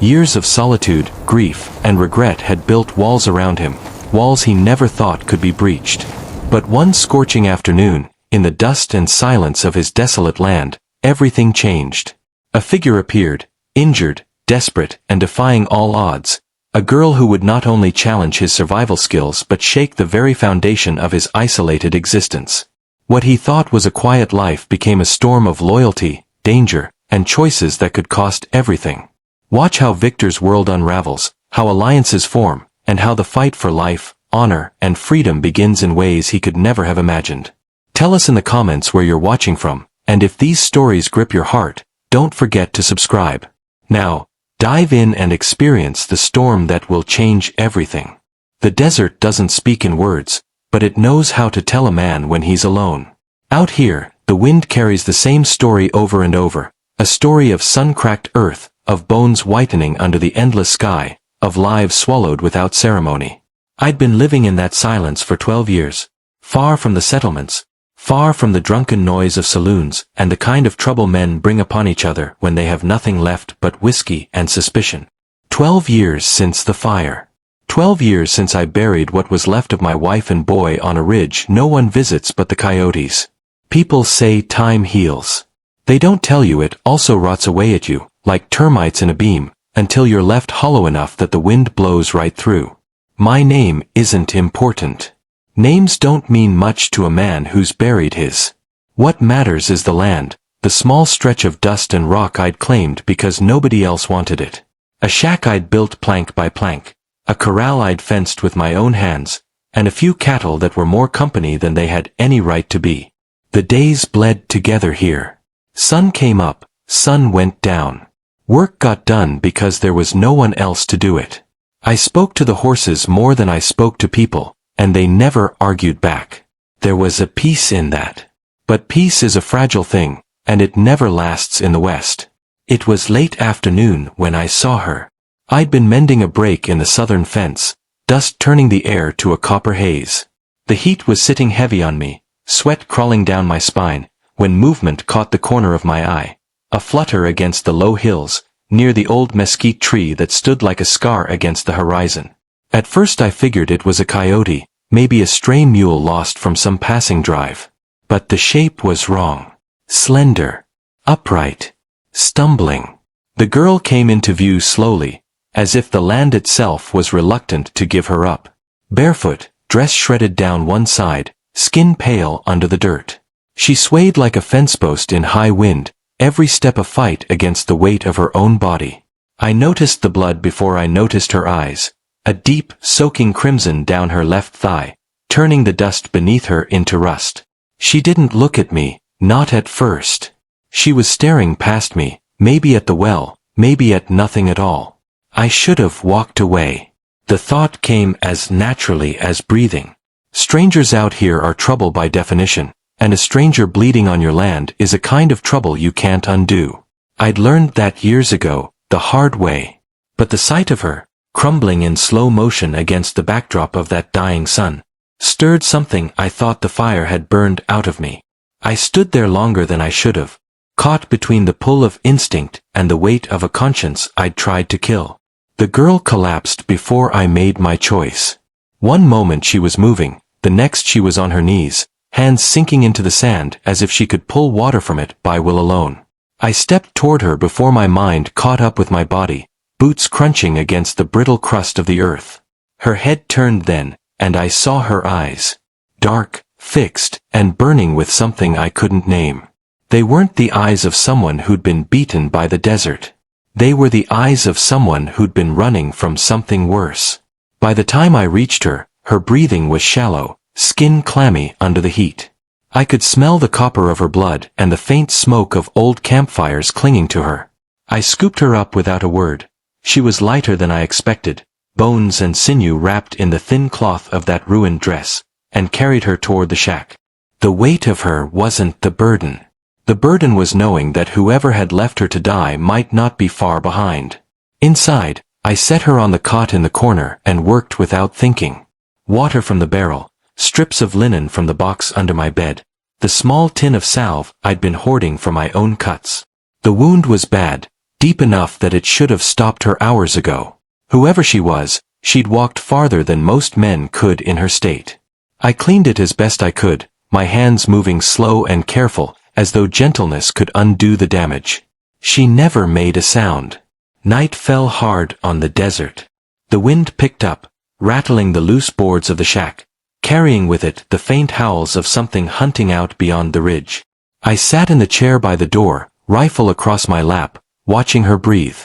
Years of solitude, grief, and regret had built walls around him, walls he never thought could be breached. But one scorching afternoon, in the dust and silence of his desolate land, everything changed. A figure appeared, injured, desperate, and defying all odds. A girl who would not only challenge his survival skills but shake the very foundation of his isolated existence. What he thought was a quiet life became a storm of loyalty, danger, and choices that could cost everything. Watch how Victor's world unravels, how alliances form, and how the fight for life, honor, and freedom begins in ways he could never have imagined. Tell us in the comments where you're watching from, and if these stories grip your heart, don't forget to subscribe. Now, dive in and experience the storm that will change everything. The desert doesn't speak in words, but it knows how to tell a man when he's alone. Out here, the wind carries the same story over and over, a story of sun-cracked earth, of bones whitening under the endless sky, of lives swallowed without ceremony. I'd been living in that silence for 12 years, far from the settlements, far from the drunken noise of saloons and the kind of trouble men bring upon each other when they have nothing left but whiskey and suspicion. 12 years since the fire. 12 years since I buried what was left of my wife and boy on a ridge no one visits but the coyotes. People say time heals. They don't tell you it also rots away at you, like termites in a beam, until you're left hollow enough that the wind blows right through. My name isn't important. Names don't mean much to a man who's buried his. What matters is the land, the small stretch of dust and rock I'd claimed because nobody else wanted it. A shack I'd built plank by plank, a corral I'd fenced with my own hands, and a few cattle that were more company than they had any right to be. The days bled together here. Sun came up, sun went down. Work got done because there was no one else to do it. I spoke to the horses more than I spoke to people, and they never argued back. There was a peace in that. But peace is a fragile thing, and it never lasts in the West. It was late afternoon when I saw her. I'd been mending a break in the southern fence, dust turning the air to a copper haze. The heat was sitting heavy on me, sweat crawling down my spine, when movement caught the corner of my eye. A flutter against the low hills, near the old mesquite tree that stood like a scar against the horizon. At first I figured it was a coyote, maybe a stray mule lost from some passing drive. But the shape was wrong. Slender. Upright. Stumbling. The girl came into view slowly, as if the land itself was reluctant to give her up. Barefoot, dress shredded down one side, skin pale under the dirt. She swayed like a fence post in high wind, every step a fight against the weight of her own body. I noticed the blood before I noticed her eyes, a deep, soaking crimson down her left thigh, turning the dust beneath her into rust. She didn't look at me, not at first. She was staring past me, maybe at the well, maybe at nothing at all. I should have walked away. The thought came as naturally as breathing. Strangers out here are trouble by definition, and a stranger bleeding on your land is a kind of trouble you can't undo. I'd learned that years ago, the hard way. But the sight of her, crumbling in slow motion against the backdrop of that dying sun, stirred something I thought the fire had burned out of me. I stood there longer than I should have, caught between the pull of instinct and the weight of a conscience I'd tried to kill. The girl collapsed before I made my choice. One moment she was moving, the next she was on her knees, hands sinking into the sand as if she could pull water from it by will alone. I stepped toward her before my mind caught up with my body, boots crunching against the brittle crust of the earth. Her head turned then, and I saw her eyes. Dark, fixed, and burning with something I couldn't name. They weren't the eyes of someone who'd been beaten by the desert. They were the eyes of someone who'd been running from something worse. By the time I reached her, her breathing was shallow, skin clammy under the heat. I could smell the copper of her blood and the faint smoke of old campfires clinging to her. I scooped her up without a word. She was lighter than I expected, bones and sinew wrapped in the thin cloth of that ruined dress, and carried her toward the shack. The weight of her wasn't the burden. The burden was knowing that whoever had left her to die might not be far behind. Inside, I set her on the cot in the corner and worked without thinking. Water from the barrel, strips of linen from the box under my bed, the small tin of salve I'd been hoarding for my own cuts. The wound was bad, deep enough that it should have stopped her hours ago. Whoever she was, she'd walked farther than most men could in her state. I cleaned it as best I could, my hands moving slow and careful, as though gentleness could undo the damage. She never made a sound. Night fell hard on the desert. The wind picked up, rattling the loose boards of the shack, carrying with it the faint howls of something hunting out beyond the ridge. I sat in the chair by the door, rifle across my lap, watching her breathe.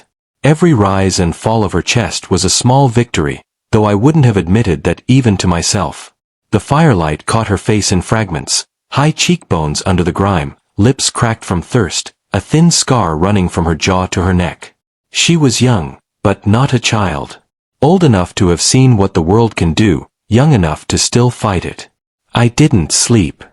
Every rise and fall of her chest was a small victory, though I wouldn't have admitted that even to myself. The firelight caught her face in fragments, high cheekbones under the grime, lips cracked from thirst, a thin scar running from her jaw to her neck. She was young, but not a child. Old enough to have seen what the world can do, young enough to still fight it. I didn't sleep.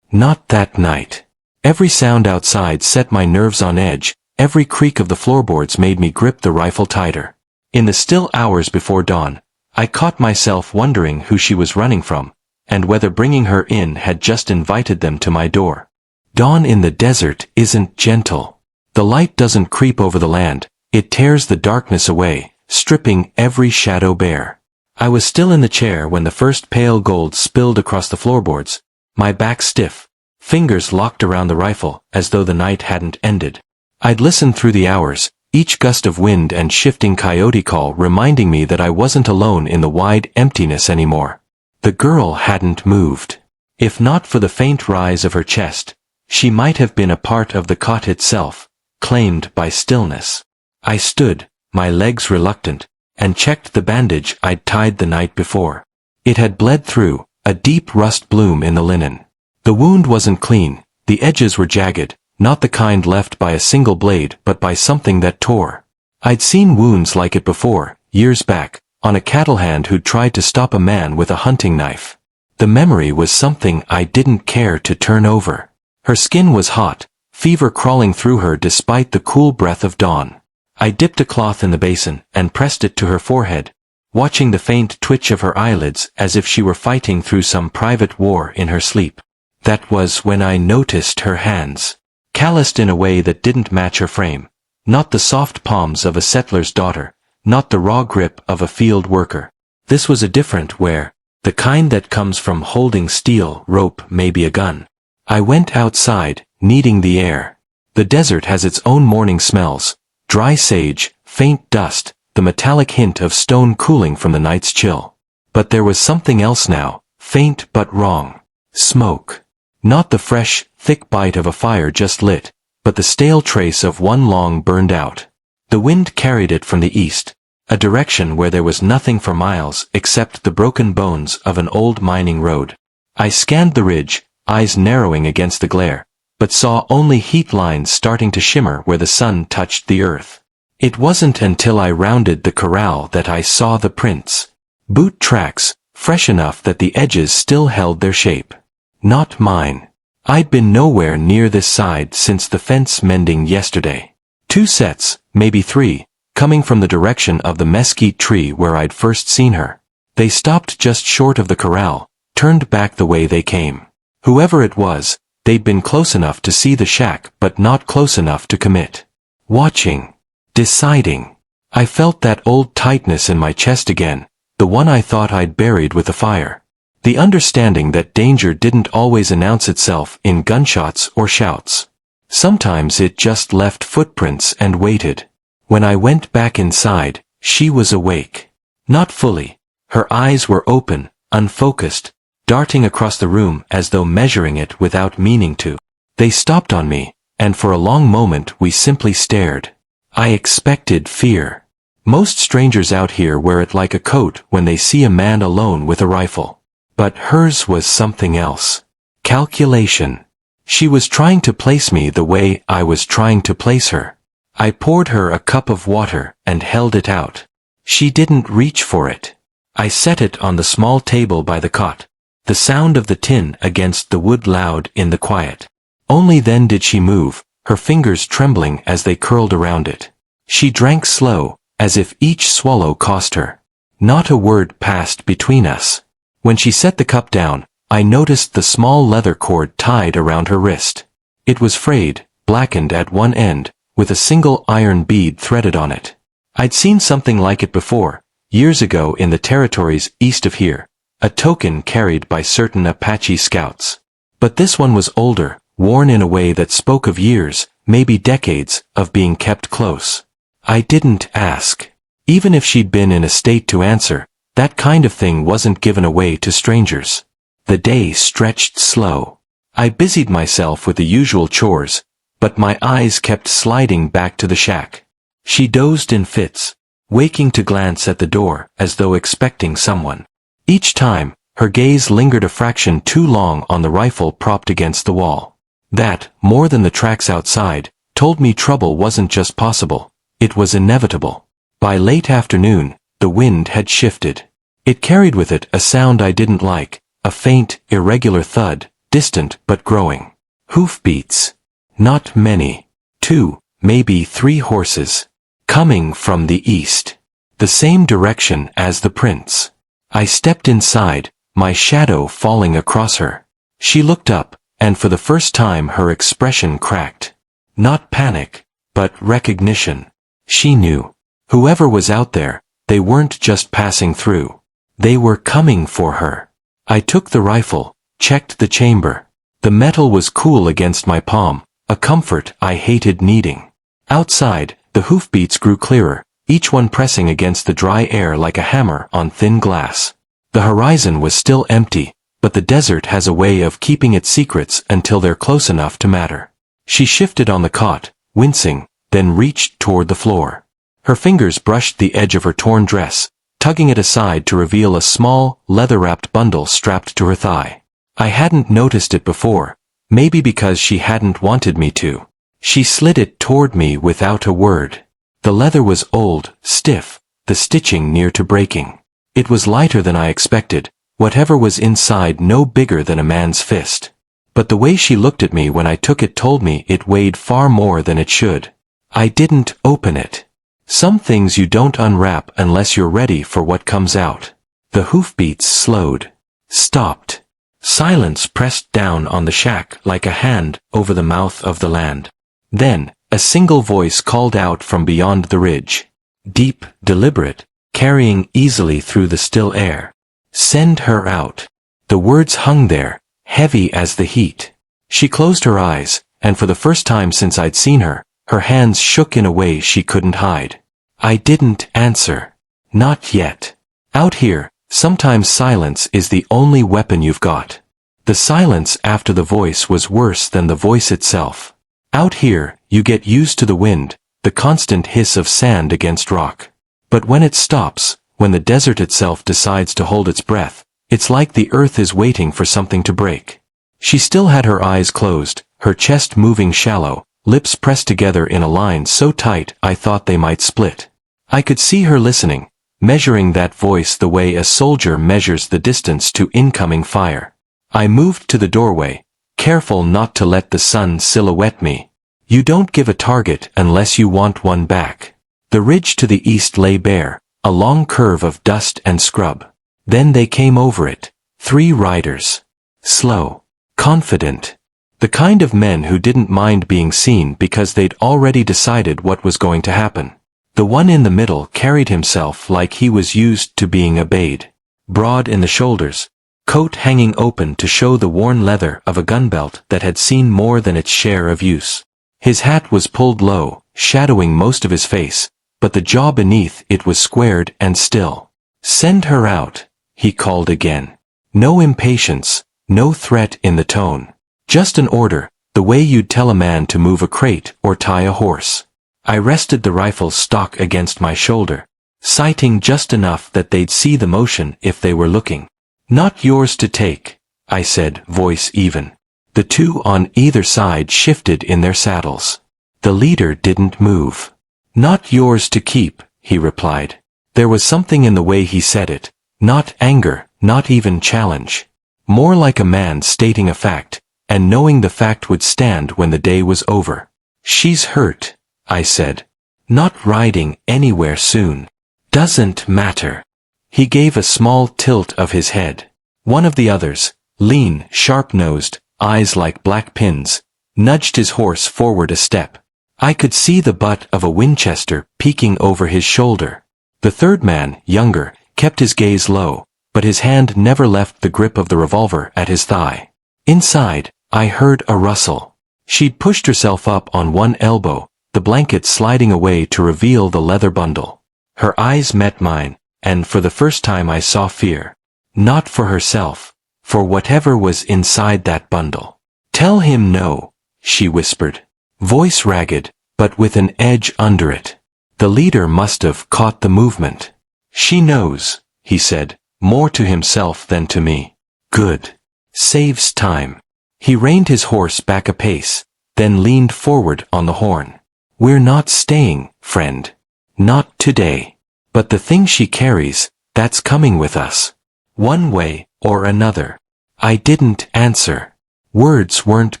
Not that night. Every sound outside set my nerves on edge, every creak of the floorboards made me grip the rifle tighter. In the still hours before dawn, I caught myself wondering who she was running from, and whether bringing her in had just invited them to my door. Dawn in the desert isn't gentle. The light doesn't creep over the land, it tears the darkness away, stripping every shadow bare. I was still in the chair when the first pale gold spilled across the floorboards, my back stiff, fingers locked around the rifle as though the night hadn't ended. I'd listened through the hours, each gust of wind and shifting coyote call reminding me that I wasn't alone in the wide emptiness anymore. The girl hadn't moved. If not for the faint rise of her chest, she might have been a part of the cot itself, claimed by stillness. I stood, my legs reluctant, and checked the bandage I'd tied the night before. It had bled through, a deep rust bloom in the linen. The wound wasn't clean, the edges were jagged, not the kind left by a single blade but by something that tore. I'd seen wounds like it before, years back, on a cattle hand who'd tried to stop a man with a hunting knife. The memory was something I didn't care to turn over. Her skin was hot, fever crawling through her despite the cool breath of dawn. I dipped a cloth in the basin and pressed it to her forehead, watching the faint twitch of her eyelids as if she were fighting through some private war in her sleep. That was when I noticed her hands, calloused in a way that didn't match her frame. Not the soft palms of a settler's daughter, not the raw grip of a field worker. This was a different wear, the kind that comes from holding steel, rope, maybe a gun. I went outside, needing the air. The desert has its own morning smells, dry sage, faint dust, the metallic hint of stone cooling from the night's chill. But there was something else now, faint but wrong. Smoke. Not the fresh, thick bite of a fire just lit, but the stale trace of one long burned out. The wind carried it from the east, a direction where there was nothing for miles except the broken bones of an old mining road. I scanned the ridge, eyes narrowing against the glare, but saw only heat lines starting to shimmer where the sun touched the earth. It wasn't until I rounded the corral that I saw the prints. Boot tracks, fresh enough that the edges still held their shape. Not mine. I'd been nowhere near this side since the fence mending yesterday. 2 sets, maybe 3, coming from the direction of the mesquite tree where I'd first seen her. They stopped just short of the corral, turned back the way they came. Whoever it was, they'd been close enough to see the shack but not close enough to commit. Watching. Deciding. I felt that old tightness in my chest again, the one I thought I'd buried with the fire. The understanding that danger didn't always announce itself in gunshots or shouts. Sometimes it just left footprints and waited. When I went back inside, she was awake. Not fully. Her eyes were open, unfocused, darting across the room as though measuring it without meaning to. They stopped on me, and for a long moment we simply stared. I expected fear. Most strangers out here wear it like a coat when they see a man alone with a rifle. But hers was something else. Calculation. She was trying to place me the way I was trying to place her. I poured her a cup of water and held it out. She didn't reach for it. I set it on the small table by the cot, the sound of the tin against the wood loud in the quiet. Only then did she move, her fingers trembling as they curled around it. She drank slow, as if each swallow cost her. Not a word passed between us. When she set the cup down, I noticed the small leather cord tied around her wrist. It was frayed, blackened at one end, with a single iron bead threaded on it. I'd seen something like it before, years ago in the territories east of here, a token carried by certain Apache scouts. But this one was older, worn in a way that spoke of years, maybe decades, of being kept close. I didn't ask. Even if she'd been in a state to answer, that kind of thing wasn't given away to strangers. The day stretched slow. I busied myself with the usual chores, but my eyes kept sliding back to the shack. She dozed in fits, waking to glance at the door as though expecting someone. Each time, her gaze lingered a fraction too long on the rifle propped against the wall. That, more than the tracks outside, told me trouble wasn't just possible, it was inevitable. By late afternoon, the wind had shifted. It carried with it a sound I didn't like, a faint, irregular thud, distant but growing. Hoofbeats. Not many. 2, maybe 3 horses. Coming from the east. The same direction as the prints. I stepped inside, my shadow falling across her. She looked up, and for the first time her expression cracked. Not panic, but recognition. She knew. Whoever was out there, they weren't just passing through. They were coming for her. I took the rifle, checked the chamber. The metal was cool against my palm, a comfort I hated needing. Outside, the hoofbeats grew clearer, each one pressing against the dry air like a hammer on thin glass. The horizon was still empty, but the desert has a way of keeping its secrets until they're close enough to matter. She shifted on the cot, wincing, then reached toward the floor. Her fingers brushed the edge of her torn dress, tugging it aside to reveal a small, leather-wrapped bundle strapped to her thigh. I hadn't noticed it before, maybe because she hadn't wanted me to. She slid it toward me without a word. The leather was old, stiff, the stitching near to breaking. It was lighter than I expected, whatever was inside no bigger than a man's fist. But the way she looked at me when I took it told me it weighed far more than it should. I didn't open it. Some things you don't unwrap unless you're ready for what comes out. The hoofbeats slowed. Stopped. Silence pressed down on the shack like a hand over the mouth of the land. Then, a single voice called out from beyond the ridge. Deep, deliberate, carrying easily through the still air. Send her out. The words hung there, heavy as the heat. She closed her eyes, and for the first time since I'd seen her, her hands shook in a way she couldn't hide. I didn't answer. Not yet. Out here, sometimes silence is the only weapon you've got. The silence after the voice was worse than the voice itself. Out here, you get used to the wind, the constant hiss of sand against rock. But when it stops, when the desert itself decides to hold its breath, it's like the earth is waiting for something to break. She still had her eyes closed, her chest moving shallow, lips pressed together in a line so tight I thought they might split. I could see her listening, measuring that voice the way a soldier measures the distance to incoming fire. I moved to the doorway, careful not to let the sun silhouette me. You don't give a target unless you want one back. The ridge to the east lay bare, a long curve of dust and scrub. Then they came over it, 3 riders. Slow. Confident. The kind of men who didn't mind being seen because they'd already decided what was going to happen. The one in the middle carried himself like he was used to being obeyed. Broad in the shoulders, coat hanging open to show the worn leather of a gun belt that had seen more than its share of use. His hat was pulled low, shadowing most of his face, but the jaw beneath it was squared and still. Send her out, he called again. No impatience, no threat in the tone. Just an order, the way you'd tell a man to move a crate or tie a horse. I rested the rifle's stock against my shoulder, sighting just enough that they'd see the motion if they were looking. Not yours to take, I said, voice even. The 2 on either side shifted in their saddles. The leader didn't move. Not yours to keep, he replied. There was something in the way he said it, not anger, not even challenge. More like a man stating a fact, and knowing the fact would stand when the day was over. She's hurt, I said. Not riding anywhere soon. Doesn't matter. He gave a small tilt of his head. One of the others, lean, sharp-nosed, eyes like black pins, nudged his horse forward a step. I could see the butt of a Winchester peeking over his shoulder. The third man, younger, kept his gaze low, but his hand never left the grip of the revolver at his thigh. Inside, I heard a rustle. She'd pushed herself up on one elbow, the blanket sliding away to reveal the leather bundle. Her eyes met mine, and for the first time I saw fear. Not for herself, for whatever was inside that bundle. "Tell him no," she whispered. Voice ragged, but with an edge under it. The leader must have caught the movement. "She knows," he said, more to himself than to me. "Good. Saves time." He reined his horse back a pace, then leaned forward on the horn. "We're not staying, friend. Not today. But the thing she carries, that's coming with us. One way or another." I didn't answer. Words weren't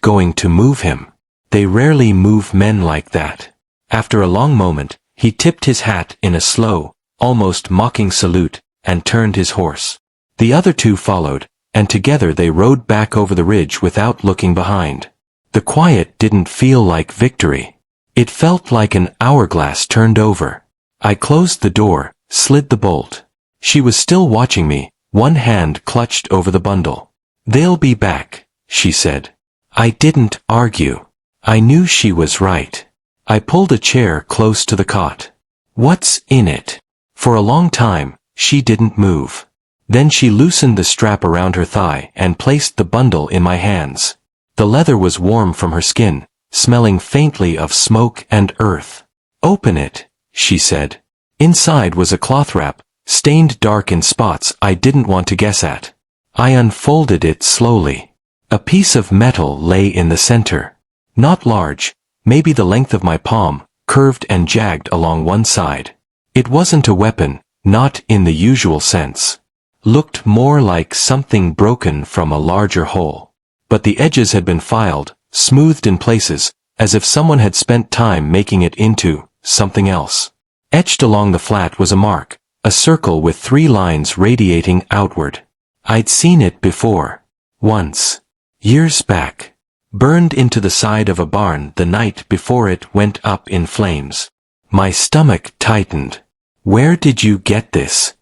going to move him. They rarely move men like that. After a long moment, he tipped his hat in a slow, almost mocking salute, and turned his horse. The other two followed, and together they rode back over the ridge without looking behind. The quiet didn't feel like victory. It felt like an hourglass turned over. I closed the door, slid the bolt. She was still watching me, one hand clutched over the bundle. "They'll be back," she said. I didn't argue. I knew she was right. I pulled a chair close to the cot. "What's in it?" For a long time, she didn't move. Then she loosened the strap around her thigh and placed the bundle in my hands. The leather was warm from her skin, smelling faintly of smoke and earth. "Open it," she said. Inside was a cloth wrap, stained dark in spots I didn't want to guess at. I unfolded it slowly. A piece of metal lay in the center. Not large, maybe the length of my palm, curved and jagged along one side. It wasn't a weapon, not in the usual sense. Looked more like something broken from a larger hole. But the edges had been filed, smoothed in places, as if someone had spent time making it into something else. Etched along the flat was a mark, a circle with 3 lines radiating outward. I'd seen it before. Once. Years back. Burned into the side of a barn the night before it went up in flames. My stomach tightened. "Where did you get this?"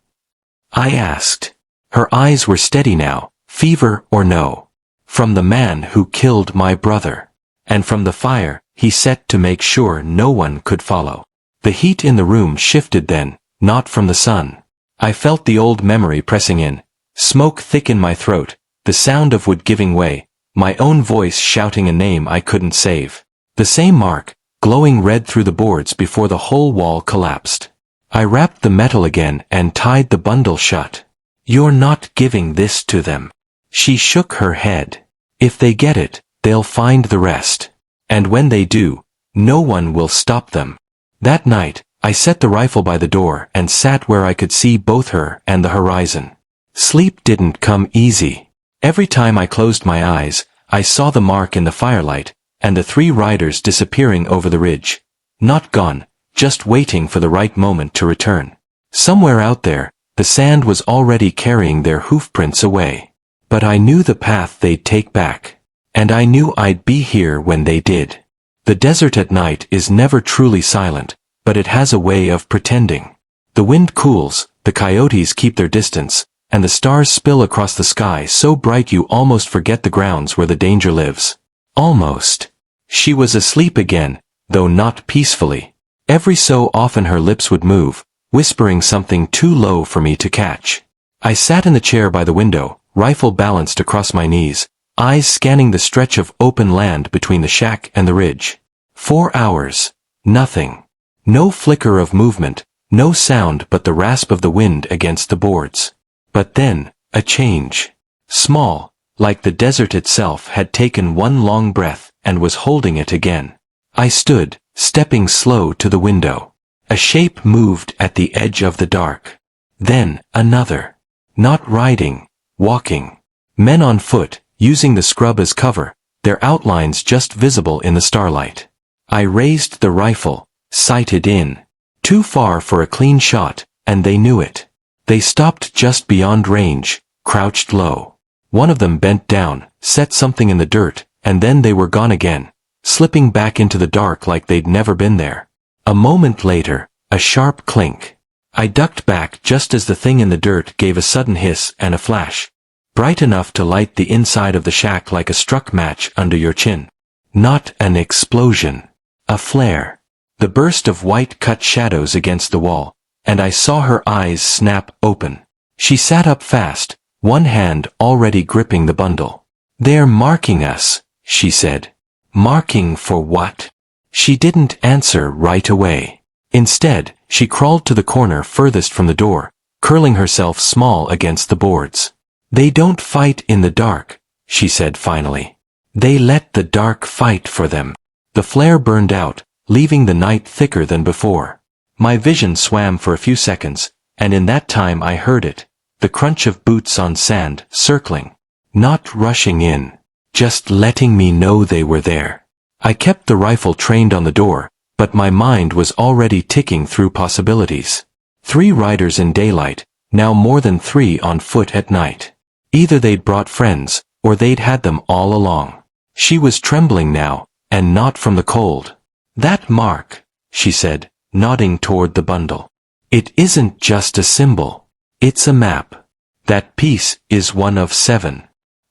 I asked. Her eyes were steady now, fever or no. "From the man who killed my brother. And from the fire he set to make sure no one could follow." The heat in the room shifted then, not from the sun. I felt the old memory pressing in, smoke thick in my throat, the sound of wood giving way, my own voice shouting a name I couldn't save. The same mark, glowing red through the boards before the whole wall collapsed. I wrapped the metal again and tied the bundle shut. "You're not giving this to them." She shook her head. "If they get it, they'll find the rest. And when they do, no one will stop them." That night, I set the rifle by the door and sat where I could see both her and the horizon. Sleep didn't come easy. Every time I closed my eyes, I saw the mark in the firelight, and the 3 riders disappearing over the ridge. Not gone, just waiting for the right moment to return. Somewhere out there, the sand was already carrying their hoofprints away. But I knew the path they'd take back. And I knew I'd be here when they did. The desert at night is never truly silent, but it has a way of pretending. The wind cools, the coyotes keep their distance, and the stars spill across the sky so bright you almost forget the grounds where the danger lives. Almost. She was asleep again, though not peacefully. Every so often her lips would move, whispering something too low for me to catch. I sat in the chair by the window, rifle balanced across my knees, eyes scanning the stretch of open land between the shack and the ridge. 4 hours. Nothing. No flicker of movement, no sound but the rasp of the wind against the boards. But then, a change. Small, like the desert itself had taken one long breath and was holding it again. I stood, stepping slow to the window. A shape moved at the edge of the dark. Then, another. Not riding, walking. Men on foot, using the scrub as cover, their outlines just visible in the starlight. I raised the rifle, sighted in. Too far for a clean shot, and they knew it. They stopped just beyond range, crouched low. One of them bent down, set something in the dirt, and then they were gone again. slipping back into the dark like they'd never been there. A moment later, a sharp clink. I ducked back just as the thing in the dirt gave a sudden hiss and a flash, bright enough to light the inside of the shack like a struck match under your chin. Not an explosion. A flare. The burst of white cut shadows against the wall, and I saw her eyes snap open. She sat up fast, one hand already gripping the bundle. "They're marking us," she said. "Marking for what?" She didn't answer right away. Instead, she crawled to the corner furthest from the door, curling herself small against the boards. "They don't fight in the dark," she said finally. "They let the dark fight for them." The flare burned out, leaving the night thicker than before. My vision swam for a few seconds, and in that time I heard it, the crunch of boots on sand, circling. Not rushing in, just letting me know they were there. I kept the rifle trained on the door, but my mind was already ticking through possibilities. 3 riders in daylight, now more than 3 on foot at night. Either they'd brought friends, or they'd had them all along. She was trembling now, and not from the cold. "That mark," she said, nodding toward the bundle. "It isn't just a symbol. It's a map. That piece is one of 7.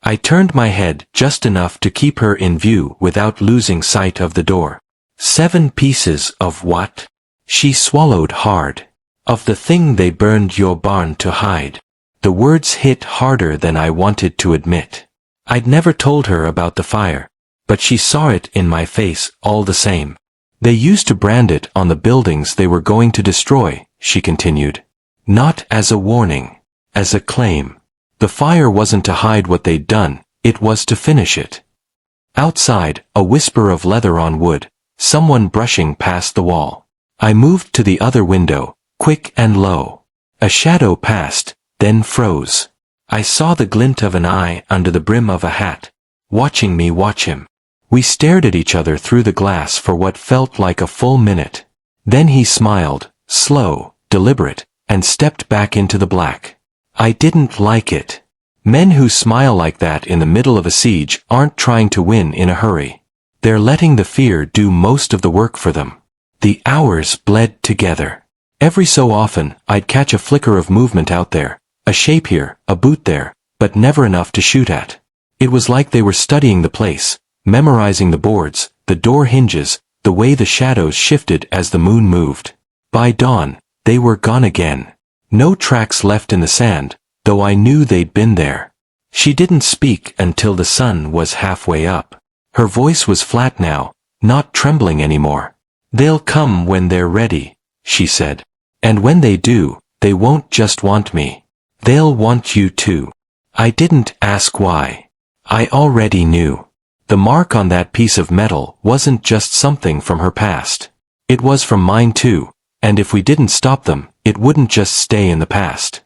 I turned my head just enough to keep her in view without losing sight of the door. 7 pieces of what? She swallowed hard. Of the thing they burned your barn to hide. The words hit harder than I wanted to admit. I'd never told her about the fire, but she saw it in my face all the same. "They used to brand it on the buildings they were going to destroy," she continued. "Not as a warning, as a claim. The fire wasn't to hide what they'd done, it was to finish it." Outside, a whisper of leather on wood, someone brushing past the wall. I moved to the other window, quick and low. A shadow passed, then froze. I saw the glint of an eye under the brim of a hat, watching me watch him. We stared at each other through the glass for what felt like a full minute. Then he smiled, slow, deliberate, and stepped back into the black. I didn't like it. Men who smile like that in the middle of a siege aren't trying to win in a hurry. They're letting the fear do most of the work for them. The hours bled together. Every so often, I'd catch a flicker of movement out there, a shape here, a boot there, but never enough to shoot at. It was like they were studying the place, memorizing the boards, the door hinges, the way the shadows shifted as the moon moved. By dawn, they were gone again. No tracks left in the sand, though I knew they'd been there. She didn't speak until the sun was halfway up. Her voice was flat now, not trembling anymore. "They'll come when they're ready," she said. "And when they do, they won't just want me. They'll want you too." I didn't ask why. I already knew. The mark on that piece of metal wasn't just something from her past. It was from mine too, and if we didn't stop them, it wouldn't just stay in the past.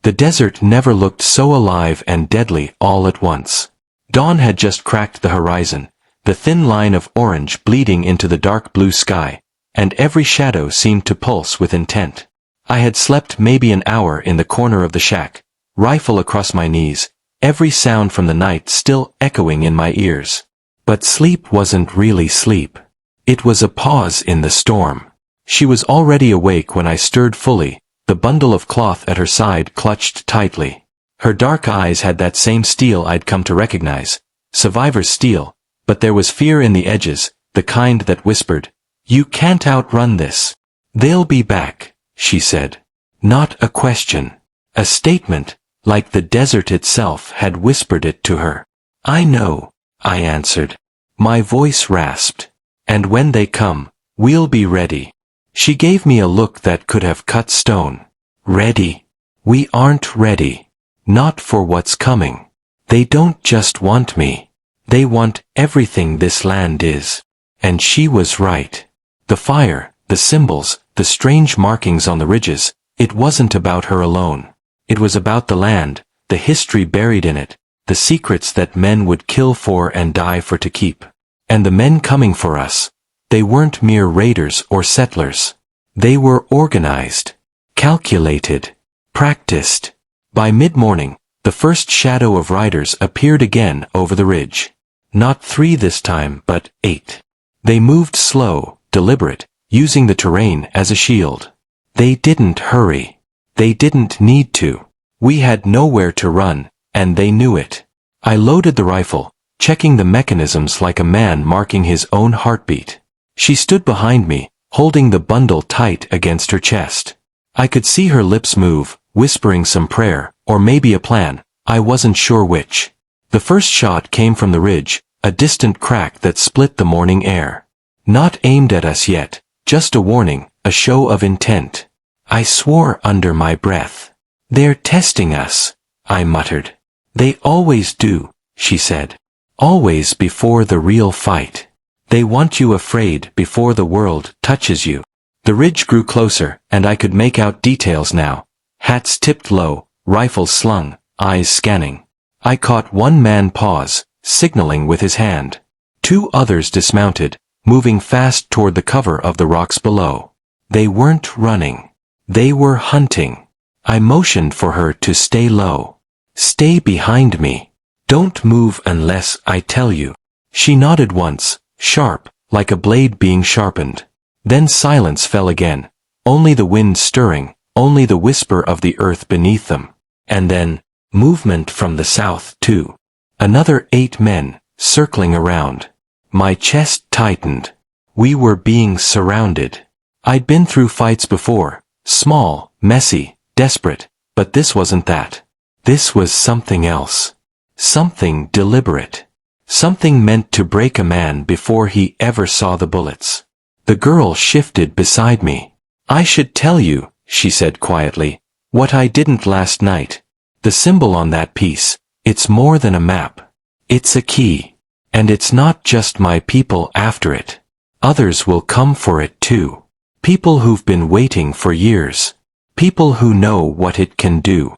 The desert never looked so alive and deadly all at once. Dawn had just cracked the horizon, the thin line of orange bleeding into the dark blue sky, and every shadow seemed to pulse with intent. I had slept maybe an hour in the corner of the shack, rifle across my knees, every sound from the night still echoing in my ears. But sleep wasn't really sleep. It was a pause in the storm. She was already awake when I stirred fully, the bundle of cloth at her side clutched tightly. Her dark eyes had that same steel I'd come to recognize, survivor's steel, but there was fear in the edges, the kind that whispered, "You can't outrun this." "They'll be back," she said. Not a question. A statement, like the desert itself had whispered it to her. "I know," I answered. My voice rasped. "And when they come, we'll be ready." She gave me a look that could have cut stone. "Ready? We aren't ready. Not for what's coming. They don't just want me. They want everything this land is." And she was right. The fire, the symbols, the strange markings on the ridges, it wasn't about her alone. It was about the land, the history buried in it, the secrets that men would kill for and die for to keep. And the men coming for us, they weren't mere raiders or settlers. They were organized, calculated, practiced. By mid-morning, the first shadow of riders appeared again over the ridge. Not 3 this time, but 8. They moved slow, deliberate, using the terrain as a shield. They didn't hurry. They didn't need to. We had nowhere to run, and they knew it. I loaded the rifle, checking the mechanisms like a man marking his own heartbeat. She stood behind me, holding the bundle tight against her chest. I could see her lips move, whispering some prayer, or maybe a plan, I wasn't sure which. The first shot came from the ridge, a distant crack that split the morning air. Not aimed at us yet, just a warning, a show of intent. I swore under my breath. They're testing us, I muttered. They always do, she said. Always before the real fight. They want you afraid before the world touches you. The ridge grew closer, and I could make out details now. Hats tipped low, rifles slung, eyes scanning. I caught one man pause, signaling with his hand. Two others dismounted, moving fast toward the cover of the rocks below. They weren't running. They were hunting. I motioned for her to stay low. Stay behind me. Don't move unless I tell you. She nodded once, sharp, like a blade being sharpened. Then silence fell again. Only the wind stirring, only the whisper of the earth beneath them. And then, movement from the south, too. Another 8 men, circling around. My chest tightened. We were being surrounded. I'd been through fights before, small, messy, desperate, but this wasn't that. This was something else. Something deliberate. Something meant to break a man before he ever saw the bullets. The girl shifted beside me. I should tell you, she said quietly, what I didn't last night. The symbol on that piece, it's more than a map. It's a key. And it's not just my people after it. Others will come for it too. People who've been waiting for years. People who know what it can do.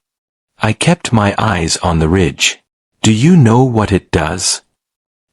I kept my eyes on the ridge. Do you know what it does?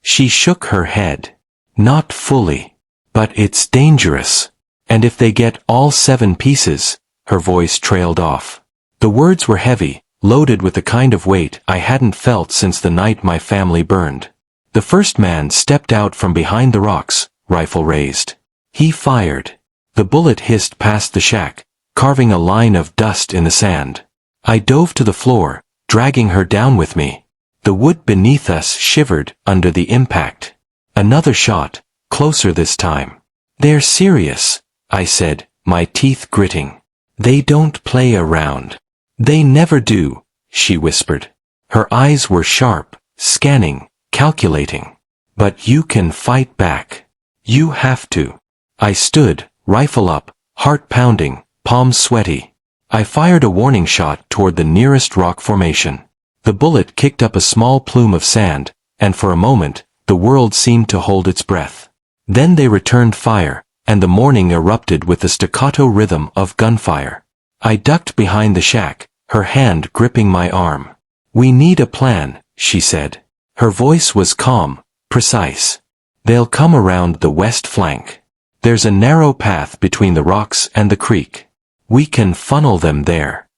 She shook her head. Not fully. But it's dangerous. And if they get all 7 pieces, her voice trailed off. The words were heavy, loaded with the kind of weight I hadn't felt since the night my family burned. The first man stepped out from behind the rocks, rifle raised. He fired. The bullet hissed past the shack, carving a line of dust in the sand. I dove to the floor, dragging her down with me. The wood beneath us shivered under the impact. Another shot, closer this time. They're serious, I said, my teeth gritting. They don't play around. They never do, she whispered. Her eyes were sharp, scanning, calculating. But you can fight back. You have to. I stood, rifle up, heart pounding, palms sweaty. I fired a warning shot toward the nearest rock formation. The bullet kicked up a small plume of sand, and for a moment, the world seemed to hold its breath. Then they returned fire, and the morning erupted with the staccato rhythm of gunfire. I ducked behind the shack, her hand gripping my arm. We need a plan, she said. Her voice was calm, precise. They'll come around the west flank. There's a narrow path between the rocks and the creek. We can funnel them there.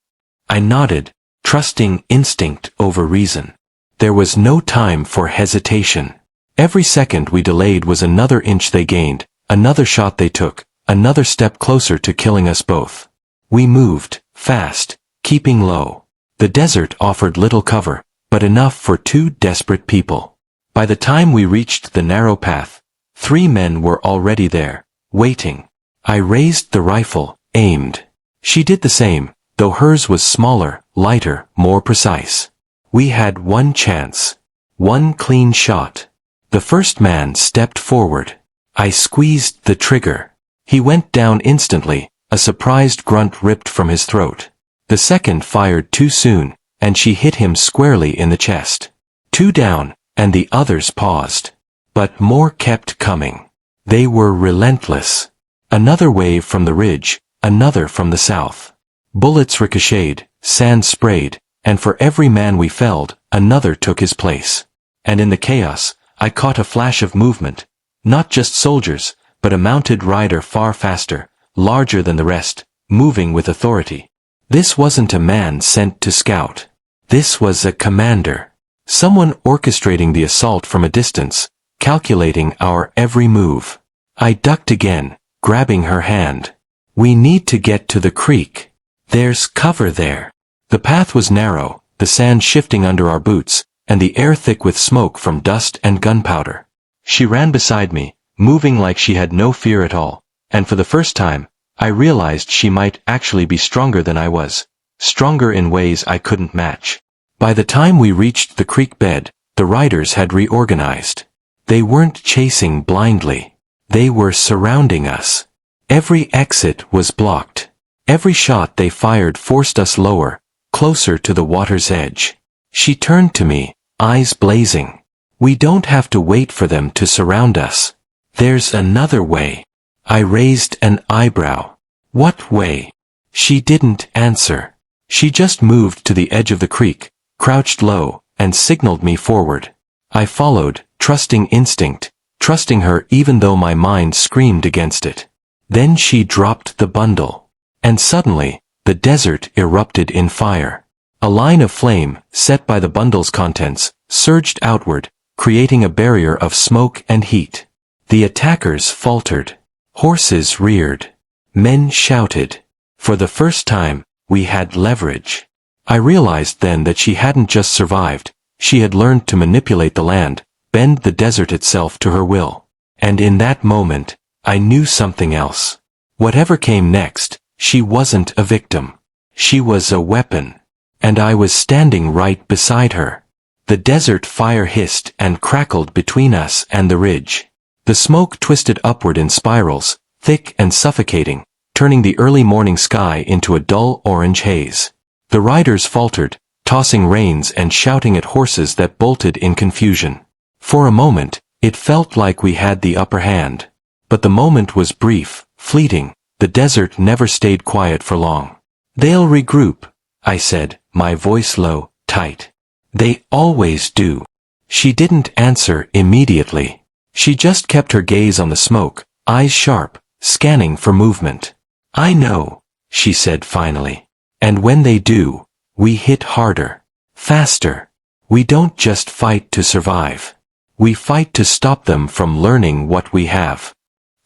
I nodded, trusting instinct over reason. There was no time for hesitation. Every second we delayed was another inch they gained, another shot they took, another step closer to killing us both. We moved, fast, keeping low. The desert offered little cover, but enough for 2 desperate people. By the time we reached the narrow path, 3 men were already there, waiting. I raised the rifle, aimed. She did the same, though hers was smaller, lighter, more precise. We had one chance. One clean shot. The first man stepped forward. I squeezed the trigger. He went down instantly, a surprised grunt ripped from his throat. The second fired too soon, and she hit him squarely in the chest. 2 down, and the others paused. But more kept coming. They were relentless. Another wave from the ridge, another from the south. Bullets ricocheted, sand sprayed, and for every man we felled, another took his place. And in the chaos, I caught a flash of movement. Not just soldiers, but a mounted rider far faster, larger than the rest, moving with authority. This wasn't a man sent to scout. This was a commander. Someone orchestrating the assault from a distance, calculating our every move. I ducked again, grabbing her hand. We need to get to the creek. There's cover there. The path was narrow, the sand shifting under our boots, and the air thick with smoke from dust and gunpowder. She ran beside me, moving like she had no fear at all, and for the first time, I realized she might actually be stronger than I was, stronger in ways I couldn't match. By the time we reached the creek bed, the riders had reorganized. They weren't chasing blindly. They were surrounding us. Every exit was blocked. Every shot they fired forced us lower, closer to the water's edge. She turned to me, eyes blazing. We don't have to wait for them to surround us. There's another way. I raised an eyebrow. What way? She didn't answer. She just moved to the edge of the creek, crouched low, and signaled me forward. I followed, trusting instinct, trusting her even though my mind screamed against it. Then she dropped the bundle. And suddenly, the desert erupted in fire. A line of flame, set by the bundle's contents, surged outward, creating a barrier of smoke and heat. The attackers faltered. Horses reared. Men shouted. For the first time, we had leverage. I realized then that she hadn't just survived, she had learned to manipulate the land, bend the desert itself to her will. And in that moment, I knew something else. Whatever came next, she wasn't a victim. She was a weapon. And I was standing right beside her. The desert fire hissed and crackled between us and the ridge. The smoke twisted upward in spirals, thick and suffocating, turning the early morning sky into a dull orange haze. The riders faltered, tossing reins and shouting at horses that bolted in confusion. For a moment, it felt like we had the upper hand. But the moment was brief, fleeting. The desert never stayed quiet for long. They'll regroup, I said, my voice low, tight. They always do. She didn't answer immediately. She just kept her gaze on the smoke, eyes sharp, scanning for movement. I know, she said finally. And when they do, we hit harder. Faster. We don't just fight to survive. We fight to stop them from learning what we have.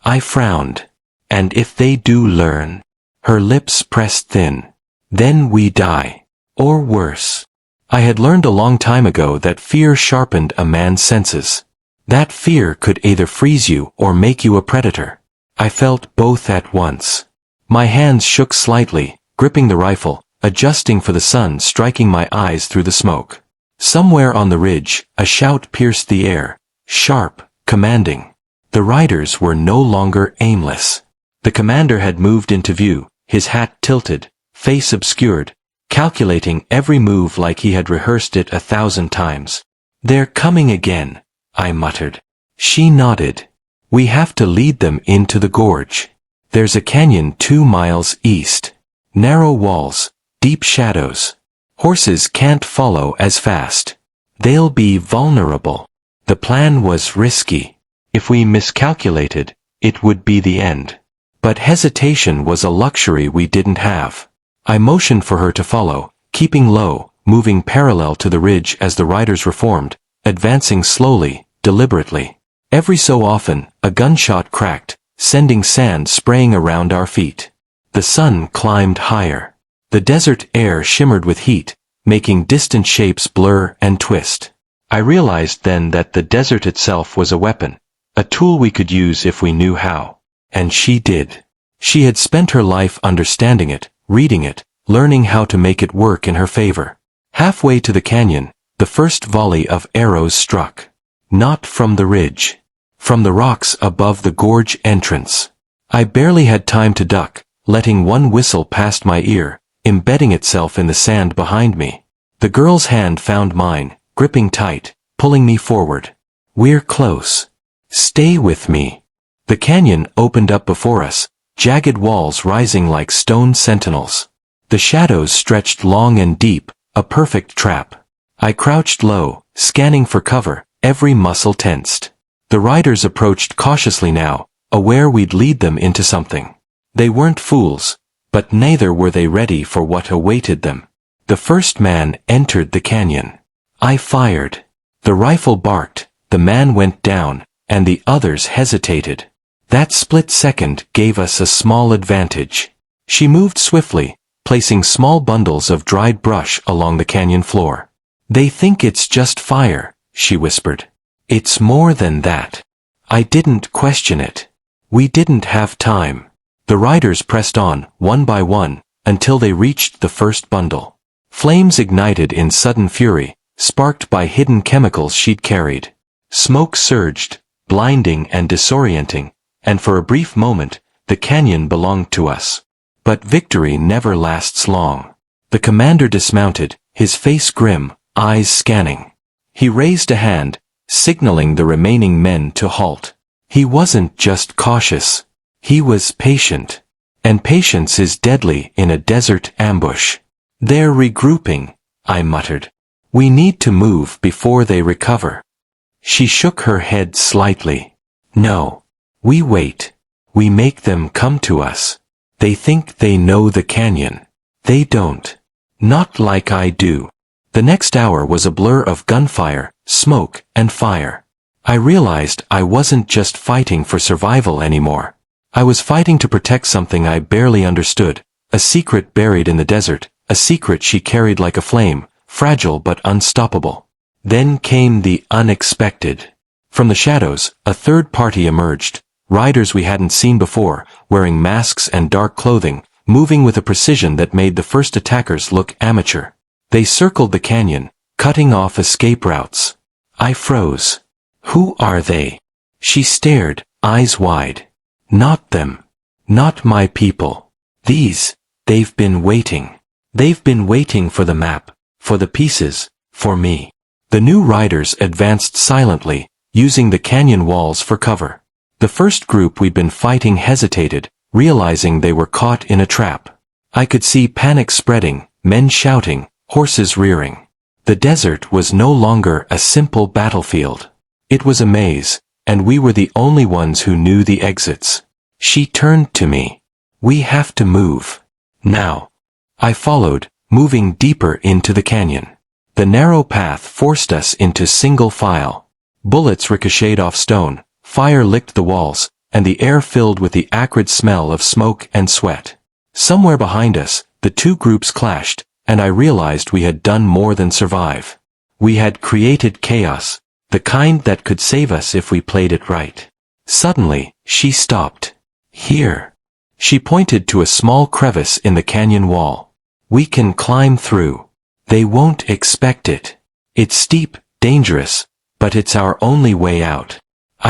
I frowned. And if they do learn? Her lips pressed thin. Then we die. Or worse. I had learned a long time ago that fear sharpened a man's senses. That fear could either freeze you or make you a predator. I felt both at once. My hands shook slightly, gripping the rifle, adjusting for the sun striking my eyes through the smoke. Somewhere on the ridge, a shout pierced the air, sharp, commanding. The riders were no longer aimless. The commander had moved into view, his hat tilted, face obscured, calculating every move like he had rehearsed it 1,000 times. They're coming again, I muttered. She nodded. We have to lead them into the gorge. There's a canyon 2 miles east. Narrow walls, deep shadows. Horses can't follow as fast. They'll be vulnerable. The plan was risky. If we miscalculated, it would be the end. But hesitation was a luxury we didn't have. I motioned for her to follow, keeping low, moving parallel to the ridge as the riders reformed, advancing slowly, deliberately. Every so often, a gunshot cracked, sending sand spraying around our feet. The sun climbed higher. The desert air shimmered with heat, making distant shapes blur and twist. I realized then that the desert itself was a weapon, a tool we could use if we knew how. And she did. She had spent her life understanding it, reading it, learning how to make it work in her favor. Halfway to the canyon, the first volley of arrows struck. Not from the ridge. From the rocks above the gorge entrance. I barely had time to duck, letting one whistle past my ear, embedding itself in the sand behind me. The girl's hand found mine, gripping tight, pulling me forward. We're close. Stay with me. The canyon opened up before us, jagged walls rising like stone sentinels. The shadows stretched long and deep, a perfect trap. I crouched low, scanning for cover, every muscle tensed. The riders approached cautiously now, aware we'd lead them into something. They weren't fools, but neither were they ready for what awaited them. The first man entered the canyon. I fired. The rifle barked, the man went down, and the others hesitated. That split second gave us a small advantage. She moved swiftly, placing small bundles of dried brush along the canyon floor. "They think it's just fire," she whispered. "It's more than that." I didn't question it. We didn't have time. The riders pressed on, one by one, until they reached the first bundle. Flames ignited in sudden fury, sparked by hidden chemicals she'd carried. Smoke surged, blinding and disorienting, and for a brief moment, the canyon belonged to us. But victory never lasts long. The commander dismounted, his face grim, eyes scanning. He raised a hand, signaling the remaining men to halt. He wasn't just cautious. He was patient. And patience is deadly in a desert ambush. "They're regrouping," I muttered. "We need to move before they recover." She shook her head slightly. "No. We wait. We make them come to us. They think they know the canyon. They don't. Not like I do." The next hour was a blur of gunfire, smoke, and fire. I realized I wasn't just fighting for survival anymore. I was fighting to protect something I barely understood, a secret buried in the desert, a secret she carried like a flame, fragile but unstoppable. Then came the unexpected. From the shadows, a third party emerged, riders we hadn't seen before, wearing masks and dark clothing, moving with a precision that made the first attackers look amateur. They circled the canyon, cutting off escape routes. I froze. "Who are they?" She stared, eyes wide. "Not them. Not my people. They've been waiting. They've been waiting for the map, for the pieces, for me." The new riders advanced silently, using the canyon walls for cover. The first group we'd been fighting hesitated, realizing they were caught in a trap. I could see panic spreading, men shouting, horses rearing. The desert was no longer a simple battlefield. It was a maze, and we were the only ones who knew the exits. She turned to me. "We have to move. Now." I followed, moving deeper into the canyon. The narrow path forced us into single file. Bullets ricocheted off stone, fire licked the walls, and the air filled with the acrid smell of smoke and sweat. Somewhere behind us, the two groups clashed, and I realized we had done more than survive. We had created chaos, the kind that could save us if we played it right. Suddenly, she stopped. "Here." She pointed to a small crevice in the canyon wall. "We can climb through. They won't expect it. It's steep, dangerous, but it's our only way out."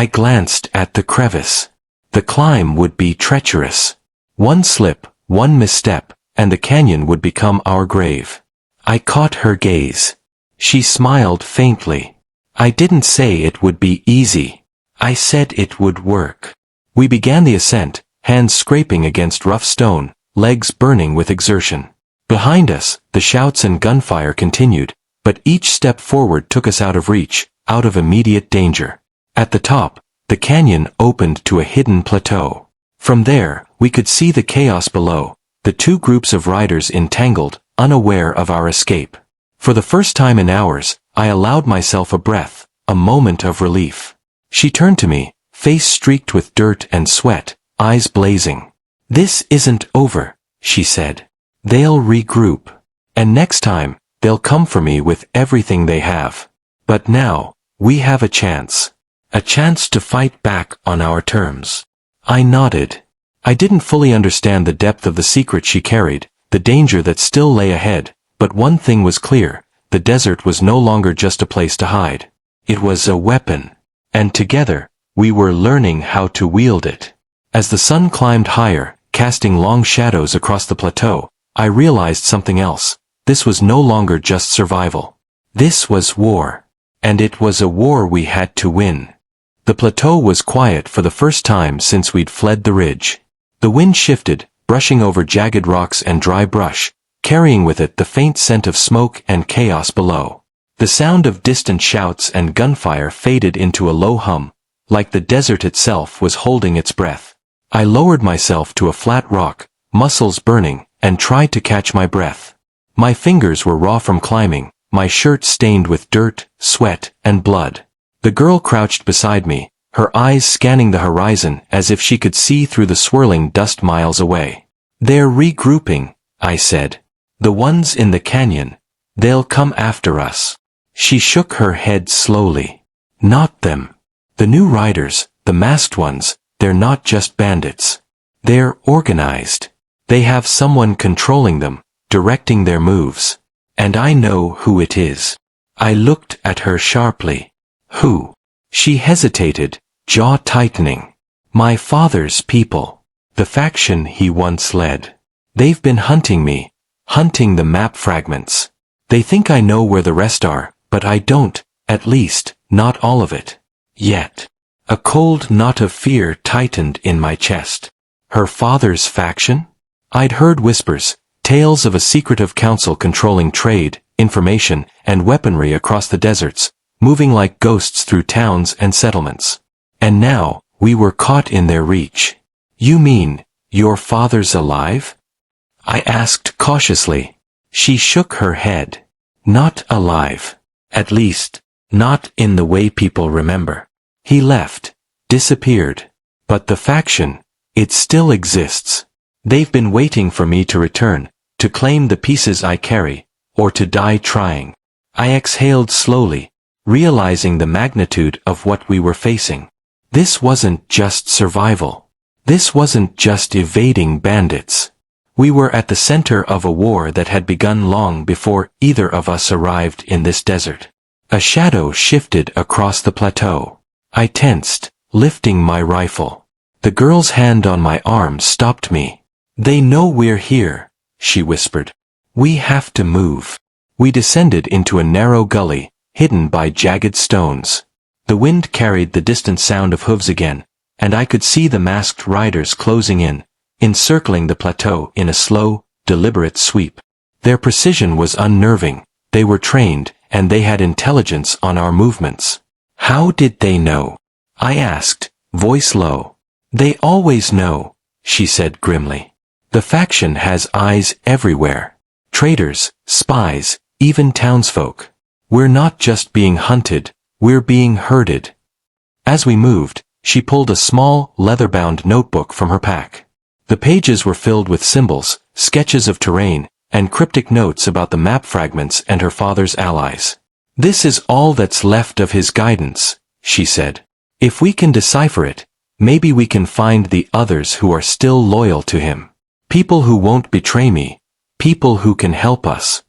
I glanced at the crevice. The climb would be treacherous. One slip, one misstep, and the canyon would become our grave. I caught her gaze. She smiled faintly. "I didn't say it would be easy. I said it would work." We began the ascent, hands scraping against rough stone, legs burning with exertion. Behind us, the shouts and gunfire continued, but each step forward took us out of reach, out of immediate danger. At the top, the canyon opened to a hidden plateau. From there, we could see the chaos below, the two groups of riders entangled, unaware of our escape. For the first time in hours, I allowed myself a breath, a moment of relief. She turned to me, face streaked with dirt and sweat, eyes blazing. "This isn't over," she said. "They'll regroup. And next time, they'll come for me with everything they have. But now, we have a chance. A chance to fight back on our terms." I nodded. I didn't fully understand the depth of the secret she carried, the danger that still lay ahead, but one thing was clear, the desert was no longer just a place to hide. It was a weapon. And together, we were learning how to wield it. As the sun climbed higher, casting long shadows across the plateau, I realized something else. This was no longer just survival. This was war. And it was a war we had to win. The plateau was quiet for the first time since we'd fled the ridge. The wind shifted, brushing over jagged rocks and dry brush, carrying with it the faint scent of smoke and chaos below. The sound of distant shouts and gunfire faded into a low hum, like the desert itself was holding its breath. I lowered myself to a flat rock, muscles burning, and tried to catch my breath. My fingers were raw from climbing, my shirt stained with dirt, sweat, and blood. The girl crouched beside me, her eyes scanning the horizon as if she could see through the swirling dust miles away. "They're regrouping," I said. "The ones in the canyon. They'll come after us." She shook her head slowly. "Not them. The new riders, the masked ones, they're not just bandits. They're organized. They have someone controlling them, directing their moves. And I know who it is." I looked at her sharply. "Who?" She hesitated, jaw tightening. "My father's people. The faction he once led. They've been hunting me, hunting the map fragments. They think I know where the rest are, but I don't, at least, not all of it. Yet." A cold knot of fear tightened in my chest. Her father's faction? I'd heard whispers, tales of a secretive council controlling trade, information, and weaponry across the deserts, moving like ghosts through towns and settlements. And now, we were caught in their reach. "You mean, your father's alive?" I asked cautiously. She shook her head. "Not alive. At least, not in the way people remember. He left, disappeared. But the faction, it still exists. They've been waiting for me to return, to claim the pieces I carry, or to die trying." I exhaled slowly, realizing the magnitude of what we were facing. This wasn't just survival. This wasn't just evading bandits. We were at the center of a war that had begun long before either of us arrived in this desert. A shadow shifted across the plateau. I tensed, lifting my rifle. The girl's hand on my arm stopped me. "They know we're here," she whispered. "We have to move." We descended into a narrow gully, hidden by jagged stones. The wind carried the distant sound of hooves again, and I could see the masked riders closing in, encircling the plateau in a slow, deliberate sweep. Their precision was unnerving. They were trained, and they had intelligence on our movements. "How did they know?" I asked, voice low. "They always know," she said grimly. "The faction has eyes everywhere. Traders, spies, even townsfolk. We're not just being hunted, we're being herded." As we moved, she pulled a small, leather-bound notebook from her pack. The pages were filled with symbols, sketches of terrain, and cryptic notes about the map fragments and her father's allies. "This is all that's left of his guidance," she said. "If we can decipher it, maybe we can find the others who are still loyal to him. People who won't betray me. People who can help us."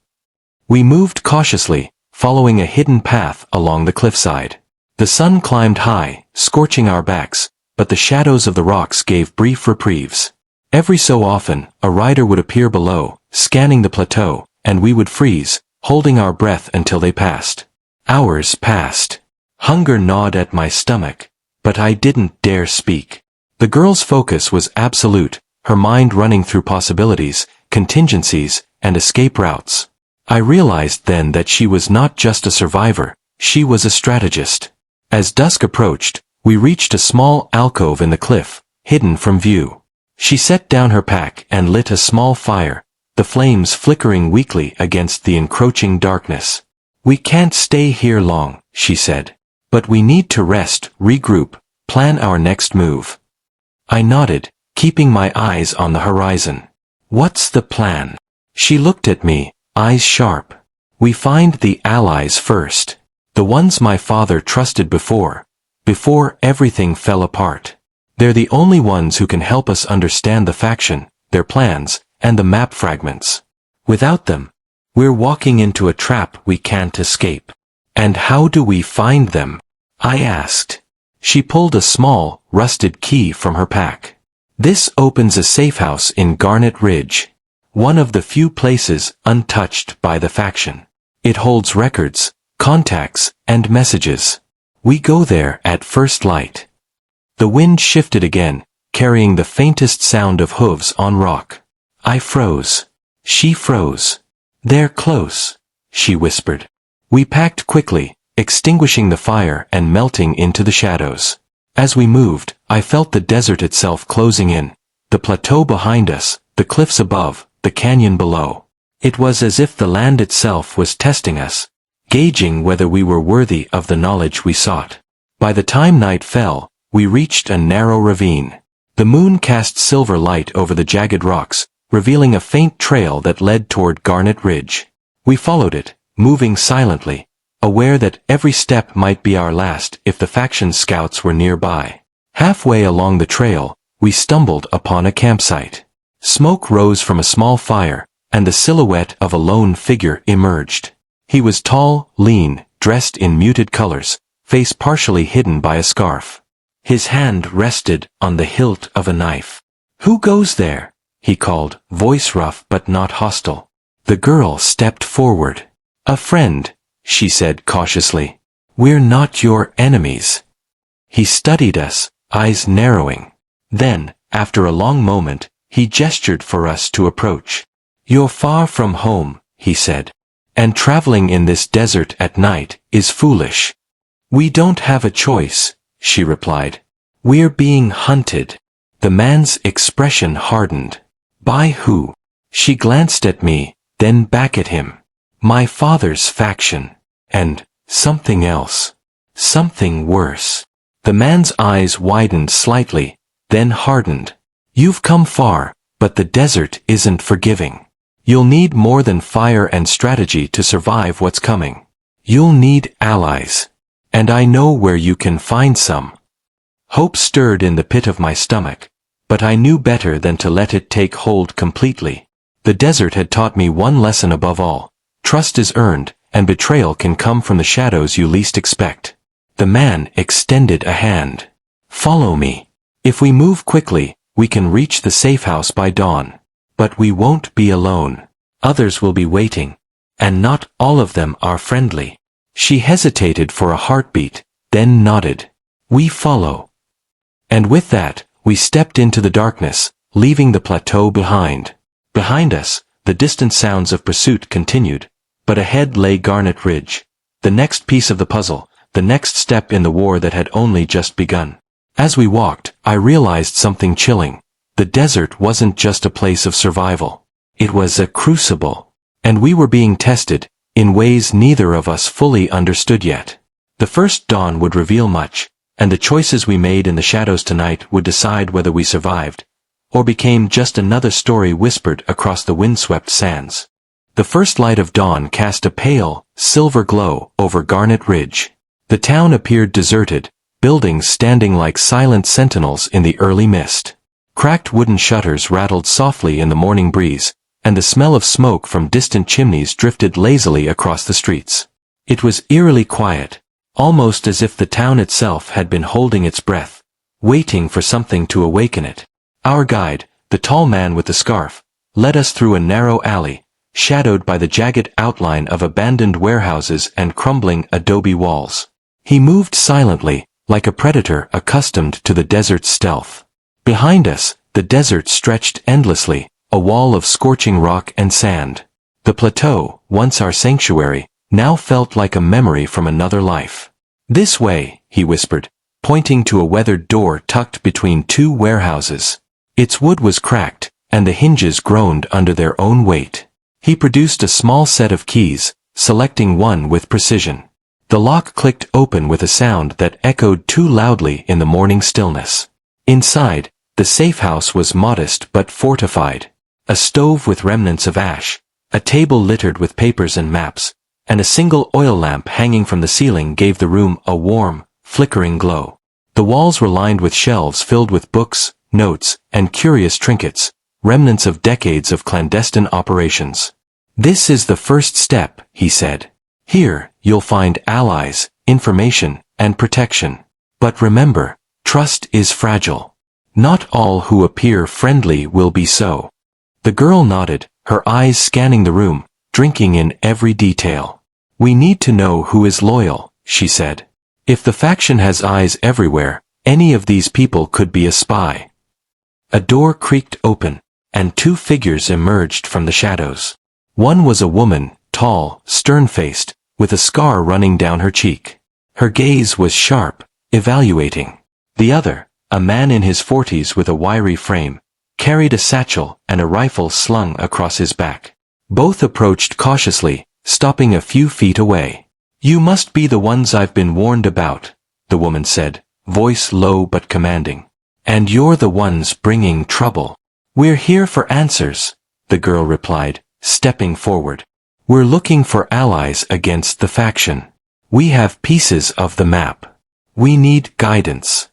We moved cautiously, following a hidden path along the cliffside. The sun climbed high, scorching our backs, but the shadows of the rocks gave brief reprieves. Every so often, a rider would appear below, scanning the plateau, and we would freeze, holding our breath until they passed. Hours passed. Hunger gnawed at my stomach, but I didn't dare speak. The girl's focus was absolute, her mind running through possibilities, contingencies, and escape routes. I realized then that she was not just a survivor, she was a strategist. As dusk approached, we reached a small alcove in the cliff, hidden from view. She set down her pack and lit a small fire, the flames flickering weakly against the encroaching darkness. "We can't stay here long," she said. "But we need to rest, regroup, plan our next move." I nodded, keeping my eyes on the horizon. "What's the plan?" She looked at me, eyes sharp. "We find the allies first. The ones my father trusted before everything fell apart. They're the only ones who can help us understand the faction, their plans, and the map fragments. Without them, we're walking into a trap we can't escape." "And how do we find them?" I asked. She pulled a small, rusted key from her pack. "This opens a safe house in Garnet Ridge. One of the few places untouched by the faction. It holds records, contacts, and messages. We go there at first light." The wind shifted again, carrying the faintest sound of hooves on rock. I froze. She froze. "They're close," she whispered. We packed quickly, extinguishing the fire and melting into the shadows. As we moved, I felt the desert itself closing in, the plateau behind us, the cliffs above, the canyon below. It was as if the land itself was testing us, gauging whether we were worthy of the knowledge we sought. By the time night fell, we reached a narrow ravine. The moon cast silver light over the jagged rocks, revealing a faint trail that led toward Garnet Ridge. We followed it, moving silently, aware that every step might be our last if the faction's scouts were nearby. Halfway along the trail, we stumbled upon a campsite. Smoke rose from a small fire, and the silhouette of a lone figure emerged. He was tall, lean, dressed in muted colors, face partially hidden by a scarf. His hand rested on the hilt of a knife. "Who goes there?" he called, voice rough but not hostile. The girl stepped forward. "A friend," she said cautiously. "We're not your enemies." He studied us, eyes narrowing. Then, after a long moment, he gestured for us to approach. "You're far from home," he said. "And traveling in this desert at night is foolish." "We don't have a choice," she replied. "We're being hunted." The man's expression hardened. "By who?" She glanced at me, then back at him. "My father's faction. And something else. Something worse." The man's eyes widened slightly, then hardened. "You've come far, but the desert isn't forgiving. You'll need more than fire and strategy to survive what's coming. You'll need allies. And I know where you can find some." Hope stirred in the pit of my stomach, but I knew better than to let it take hold completely. The desert had taught me one lesson above all. Trust is earned, and betrayal can come from the shadows you least expect. The man extended a hand. "Follow me. If we move quickly, we can reach the safe house by dawn. But we won't be alone. Others will be waiting. And not all of them are friendly." She hesitated for a heartbeat, then nodded. "We follow." And with that, we stepped into the darkness, leaving the plateau behind. Behind us, the distant sounds of pursuit continued, but ahead lay Garnet Ridge. The next piece of the puzzle, the next step in the war that had only just begun. As we walked, I realized something chilling. The desert wasn't just a place of survival. It was a crucible. And we were being tested, in ways neither of us fully understood yet. The first dawn would reveal much, and the choices we made in the shadows tonight would decide whether we survived, or became just another story whispered across the windswept sands. The first light of dawn cast a pale, silver glow over Garnet Ridge. The town appeared deserted, buildings standing like silent sentinels in the early mist. Cracked wooden shutters rattled softly in the morning breeze, and the smell of smoke from distant chimneys drifted lazily across the streets. It was eerily quiet, almost as if the town itself had been holding its breath, waiting for something to awaken it. Our guide, the tall man with the scarf, led us through a narrow alley, shadowed by the jagged outline of abandoned warehouses and crumbling adobe walls. He moved silently, like a predator accustomed to the desert's stealth. Behind us, the desert stretched endlessly, a wall of scorching rock and sand. The plateau, once our sanctuary, now felt like a memory from another life. "This way," he whispered, pointing to a weathered door tucked between two warehouses. Its wood was cracked, and the hinges groaned under their own weight. He produced a small set of keys, selecting one with precision. The lock clicked open with a sound that echoed too loudly in the morning stillness. Inside, the safe house was modest but fortified. A stove with remnants of ash, a table littered with papers and maps, and a single oil lamp hanging from the ceiling gave the room a warm, flickering glow. The walls were lined with shelves filled with books, notes, and curious trinkets, remnants of decades of clandestine operations. "This is the first step," he said. "Here, you'll find allies, information, and protection. But remember, trust is fragile. Not all who appear friendly will be so." The girl nodded, her eyes scanning the room, drinking in every detail. "We need to know who is loyal," she said. "If the faction has eyes everywhere, any of these people could be a spy." A door creaked open, and two figures emerged from the shadows. One was a woman, tall, stern-faced, with a scar running down her cheek. Her gaze was sharp, evaluating. The other, a man in his 40s with a wiry frame, carried a satchel and a rifle slung across his back. Both approached cautiously, stopping a few feet away. "You must be the ones I've been warned about," the woman said, voice low but commanding. And you're the ones bringing trouble. We're here for answers, the girl replied, stepping forward. We're looking for allies against the faction. We have pieces of the map. We need guidance.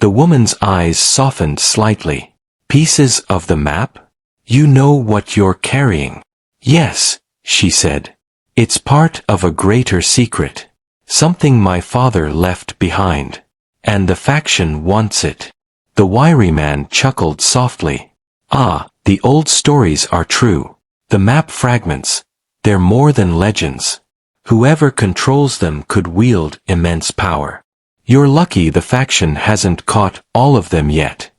The woman's eyes softened slightly. Pieces of the map? You know what you're carrying. Yes, she said. It's part of a greater secret. Something my father left behind. And the faction wants it. The wiry man chuckled softly. Ah, the old stories are true. The map fragments, they're more than legends. Whoever controls them could wield immense power. You're lucky the faction hasn't caught all of them yet.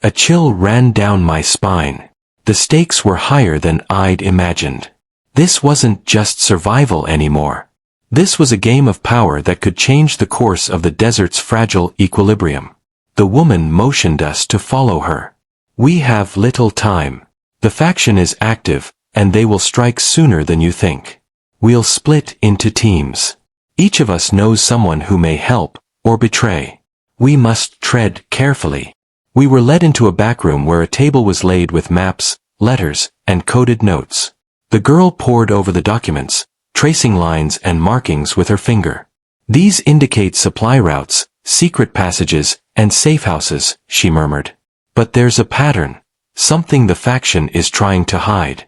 A chill ran down my spine. The stakes were higher than I'd imagined. This wasn't just survival anymore. This was a game of power that could change the course of the desert's fragile equilibrium. The woman motioned us to follow her. We have little time. The faction is active, and they will strike sooner than you think. We'll split into teams. Each of us knows someone who may help, or betray. We must tread carefully. We were led into a back room where a table was laid with maps, letters, and coded notes. The girl pored over the documents, tracing lines and markings with her finger. These indicate supply routes, secret passages, and safe houses, she murmured. But there's a pattern, something the faction is trying to hide.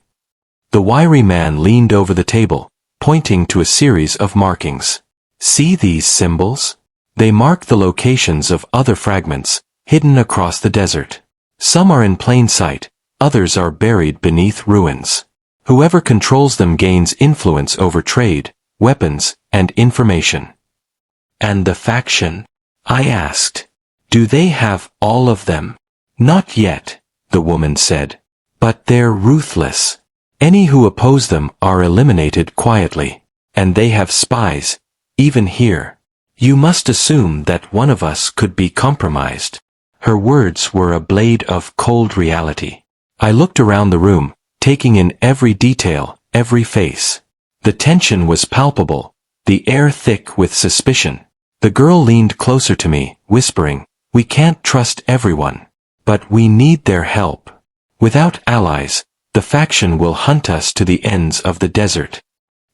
The wiry man leaned over the table, pointing to a series of markings. See these symbols? They mark the locations of other fragments, hidden across the desert. Some are in plain sight, others are buried beneath ruins. Whoever controls them gains influence over trade, weapons, and information. And the faction? I asked. Do they have all of them? Not yet, the woman said. But they're ruthless. Any who oppose them are eliminated quietly. And they have spies, even here. You must assume that one of us could be compromised. Her words were a blade of cold reality. I looked around the room, taking in every detail, every face. The tension was palpable, the air thick with suspicion. The girl leaned closer to me, whispering, "We can't trust everyone. But we need their help. Without allies, the faction will hunt us to the ends of the desert."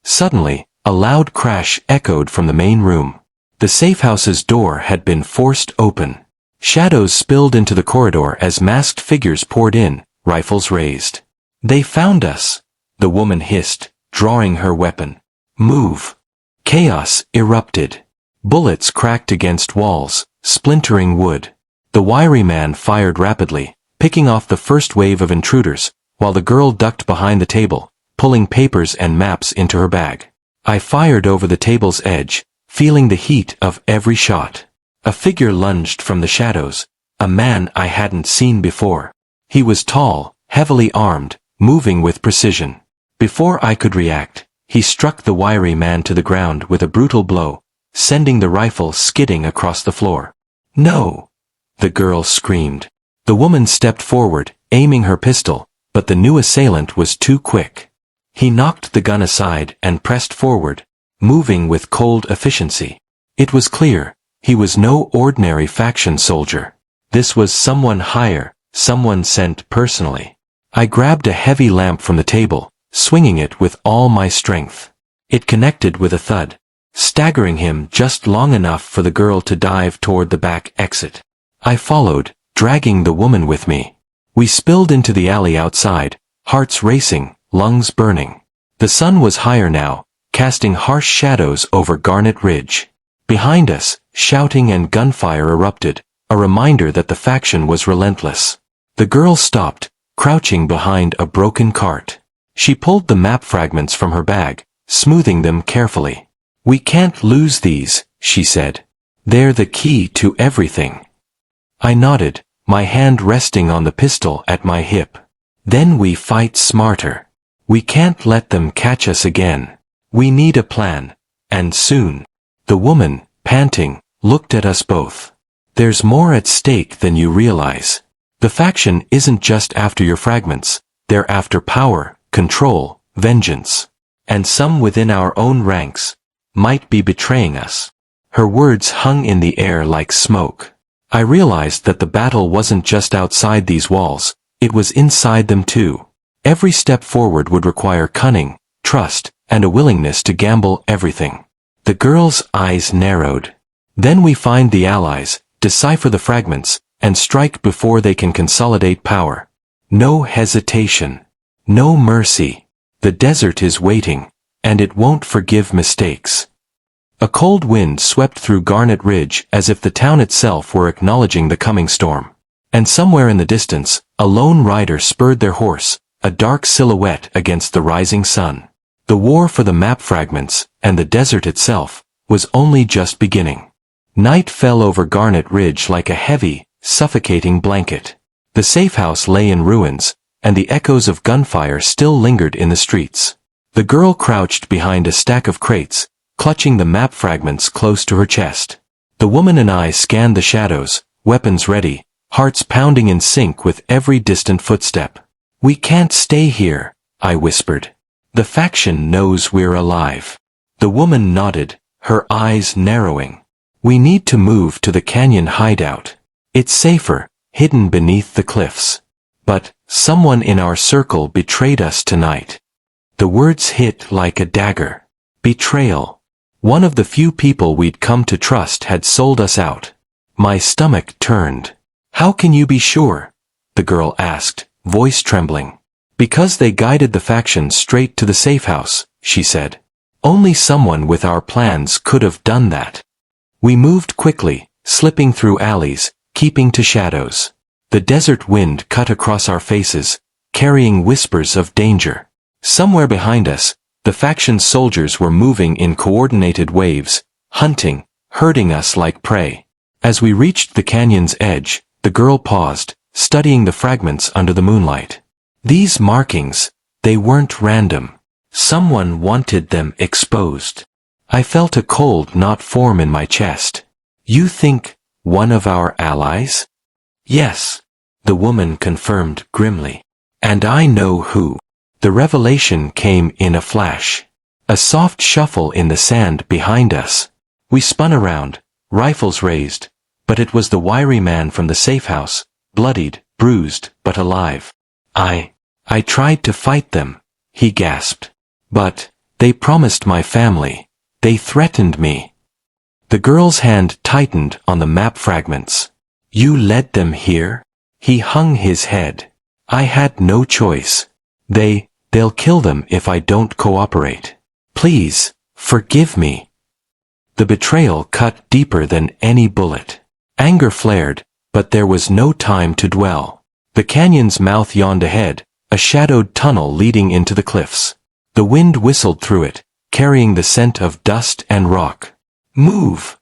Suddenly, a loud crash echoed from the main room. The safehouse's door had been forced open. Shadows spilled into the corridor as masked figures poured in, rifles raised. "They found us," the woman hissed, drawing her weapon. "Move." Chaos erupted. Bullets cracked against walls, splintering wood. The wiry man fired rapidly, picking off the first wave of intruders, while the girl ducked behind the table, pulling papers and maps into her bag. I fired over the table's edge, feeling the heat of every shot. A figure lunged from the shadows, a man I hadn't seen before. He was tall, heavily armed, moving with precision. Before I could react, he struck the wiry man to the ground with a brutal blow, sending the rifle skidding across the floor. "No!" the girl screamed. The woman stepped forward, aiming her pistol, but the new assailant was too quick. He knocked the gun aside and pressed forward, moving with cold efficiency. It was clear, he was no ordinary faction soldier. This was someone higher, someone sent personally. I grabbed a heavy lamp from the table, swinging it with all my strength. It connected with a thud, staggering him just long enough for the girl to dive toward the back exit. I followed, dragging the woman with me. We spilled into the alley outside, hearts racing, lungs burning. The sun was higher now, casting harsh shadows over Garnet Ridge. Behind us, shouting and gunfire erupted, a reminder that the faction was relentless. The girl stopped, crouching behind a broken cart. She pulled the map fragments from her bag, smoothing them carefully. "We can't lose these," she said. "They're the key to everything." I nodded, my hand resting on the pistol at my hip. "Then we fight smarter. We can't let them catch us again. We need a plan, and soon." The woman, panting, looked at us both. "There's more at stake than you realize. The faction isn't just after your fragments, they're after power, control, vengeance. And some within our own ranks might be betraying us." Her words hung in the air like smoke. I realized that the battle wasn't just outside these walls, it was inside them too. Every step forward would require cunning, trust, and a willingness to gamble everything. The girl's eyes narrowed. Then we find the allies, decipher the fragments, and strike before they can consolidate power. No hesitation. No mercy. The desert is waiting, and it won't forgive mistakes. A cold wind swept through Garnet Ridge as if the town itself were acknowledging the coming storm. And somewhere in the distance, a lone rider spurred their horse, a dark silhouette against the rising sun. The war for the map fragments, and the desert itself, was only just beginning. Night fell over Garnet Ridge like a heavy, suffocating blanket. The safe house lay in ruins, and the echoes of gunfire still lingered in the streets. The girl crouched behind a stack of crates, clutching the map fragments close to her chest. The woman and I scanned the shadows, weapons ready, hearts pounding in sync with every distant footstep. "We can't stay here," I whispered. "The faction knows we're alive." The woman nodded, her eyes narrowing. "We need to move to the canyon hideout. It's safer, hidden beneath the cliffs. But someone in our circle betrayed us tonight." The words hit like a dagger. Betrayal. One of the few people we'd come to trust had sold us out. My stomach turned. "How can you be sure?" the girl asked, voice trembling. "Because they guided the faction straight to the safe house," she said. "Only someone with our plans could have done that." We moved quickly, slipping through alleys, keeping to shadows. The desert wind cut across our faces, carrying whispers of danger. Somewhere behind us, the faction's soldiers were moving in coordinated waves, hunting, herding us like prey. As we reached the canyon's edge, the girl paused, studying the fragments under the moonlight. These markings, they weren't random. Someone wanted them exposed. I felt a cold knot form in my chest. "You think one of our allies?" "Yes," the woman confirmed grimly. "And I know who." The revelation came in a flash. A soft shuffle in the sand behind us. We spun around, rifles raised, but it was the wiry man from the safe house, bloodied, bruised, but alive. I tried to fight them," he gasped. "But they promised my family. They threatened me." The girl's hand tightened on the map fragments. "You led them here?" He hung his head. "I had no choice. They'll kill them if I don't cooperate. Please, forgive me." The betrayal cut deeper than any bullet. Anger flared, but there was no time to dwell. The canyon's mouth yawned ahead, a shadowed tunnel leading into the cliffs. The wind whistled through it, carrying the scent of dust and rock. "Move!"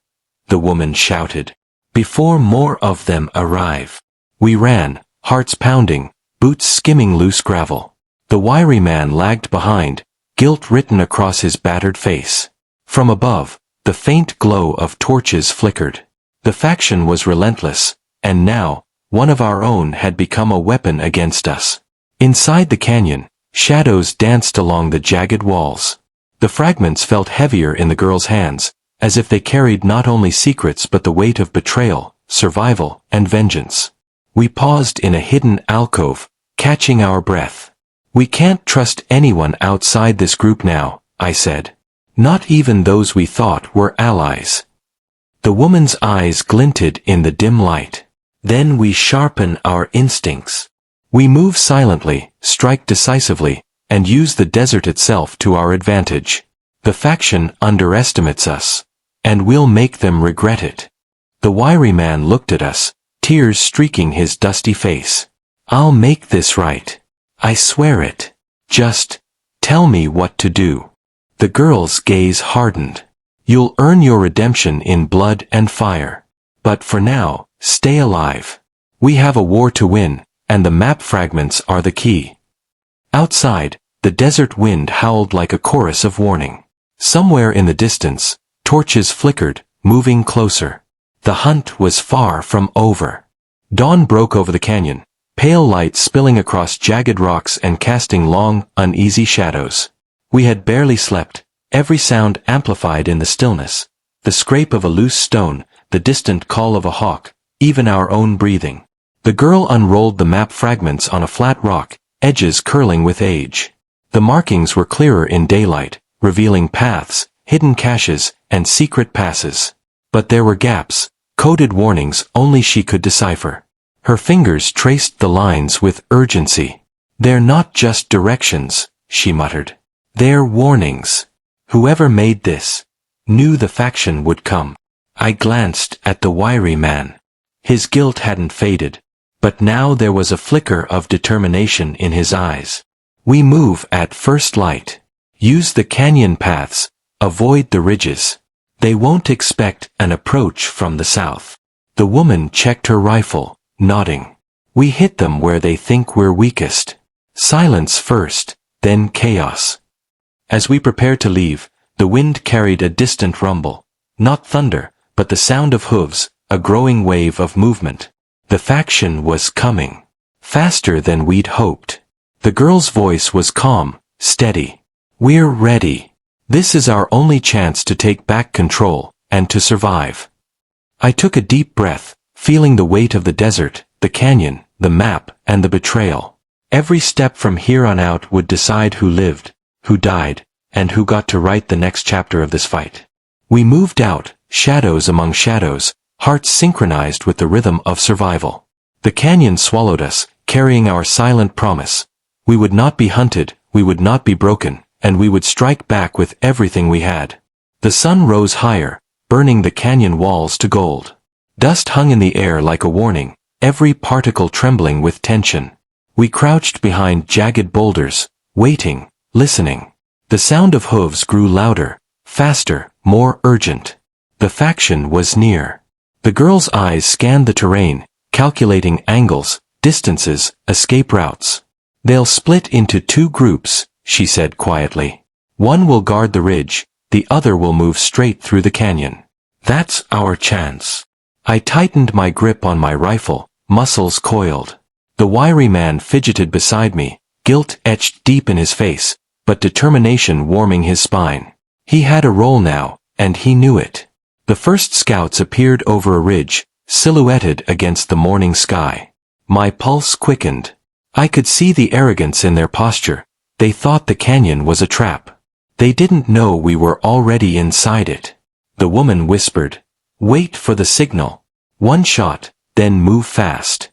the woman shouted. "Before more of them arrive." We ran, hearts pounding, boots skimming loose gravel. The wiry man lagged behind, guilt written across his battered face. From above, the faint glow of torches flickered. The faction was relentless, and now, one of our own had become a weapon against us. Inside the canyon, shadows danced along the jagged walls. The fragments felt heavier in the girl's hands, as if they carried not only secrets but the weight of betrayal, survival, and vengeance. We paused in a hidden alcove, catching our breath. "We can't trust anyone outside this group now," I said. "Not even those we thought were allies." The woman's eyes glinted in the dim light. "Then we sharpen our instincts. We move silently, strike decisively, and use the desert itself to our advantage. The faction underestimates us, and we'll make them regret it." The wiry man looked at us, tears streaking his dusty face. "I'll make this right. I swear it. Just tell me what to do." The girl's gaze hardened. "You'll earn your redemption in blood and fire. But for now, stay alive. We have a war to win, and the map fragments are the key." Outside, the desert wind howled like a chorus of warning. Somewhere in the distance, torches flickered, moving closer. The hunt was far from over. Dawn broke over the canyon, pale light spilling across jagged rocks and casting long, uneasy shadows. We had barely slept, every sound amplified in the stillness. The scrape of a loose stone, the distant call of a hawk, even our own breathing. The girl unrolled the map fragments on a flat rock, edges curling with age. The markings were clearer in daylight, revealing paths, hidden caches, and secret passes. But there were gaps, coded warnings only she could decipher. Her fingers traced the lines with urgency. "They're not just directions," she muttered. "They're warnings. Whoever made this knew the faction would come." I glanced at the wiry man. His guilt hadn't faded, but now there was a flicker of determination in his eyes. "We move at first light. Use the canyon paths, avoid the ridges. They won't expect an approach from the south." The woman checked her rifle, nodding. "We hit them where they think we're weakest. Silence first, then chaos." As we prepared to leave, the wind carried a distant rumble. Not thunder, but the sound of hooves, a growing wave of movement. The faction was coming. Faster than we'd hoped. The girl's voice was calm, steady. "We're ready. This is our only chance to take back control, and to survive." I took a deep breath, feeling the weight of the desert, the canyon, the map, and the betrayal. Every step from here on out would decide who lived, who died, and who got to write the next chapter of this fight. We moved out, shadows among shadows, hearts synchronized with the rhythm of survival. The canyon swallowed us, carrying our silent promise. We would not be hunted, we would not be broken, and we would strike back with everything we had. The sun rose higher, burning the canyon walls to gold. Dust hung in the air like a warning, every particle trembling with tension. We crouched behind jagged boulders, waiting, listening. The sound of hooves grew louder, faster, more urgent. The faction was near. The girl's eyes scanned the terrain, calculating angles, distances, escape routes. "They'll split into two groups," she said quietly. "One will guard the ridge, the other will move straight through the canyon. That's our chance." I tightened my grip on my rifle, muscles coiled. The wiry man fidgeted beside me, guilt etched deep in his face, but determination warming his spine. He had a role now, and he knew it. The first scouts appeared over a ridge, silhouetted against the morning sky. My pulse quickened. I could see the arrogance in their posture. They thought the canyon was a trap. They didn't know we were already inside it. The woman whispered, "Wait for the signal. One shot, then move fast."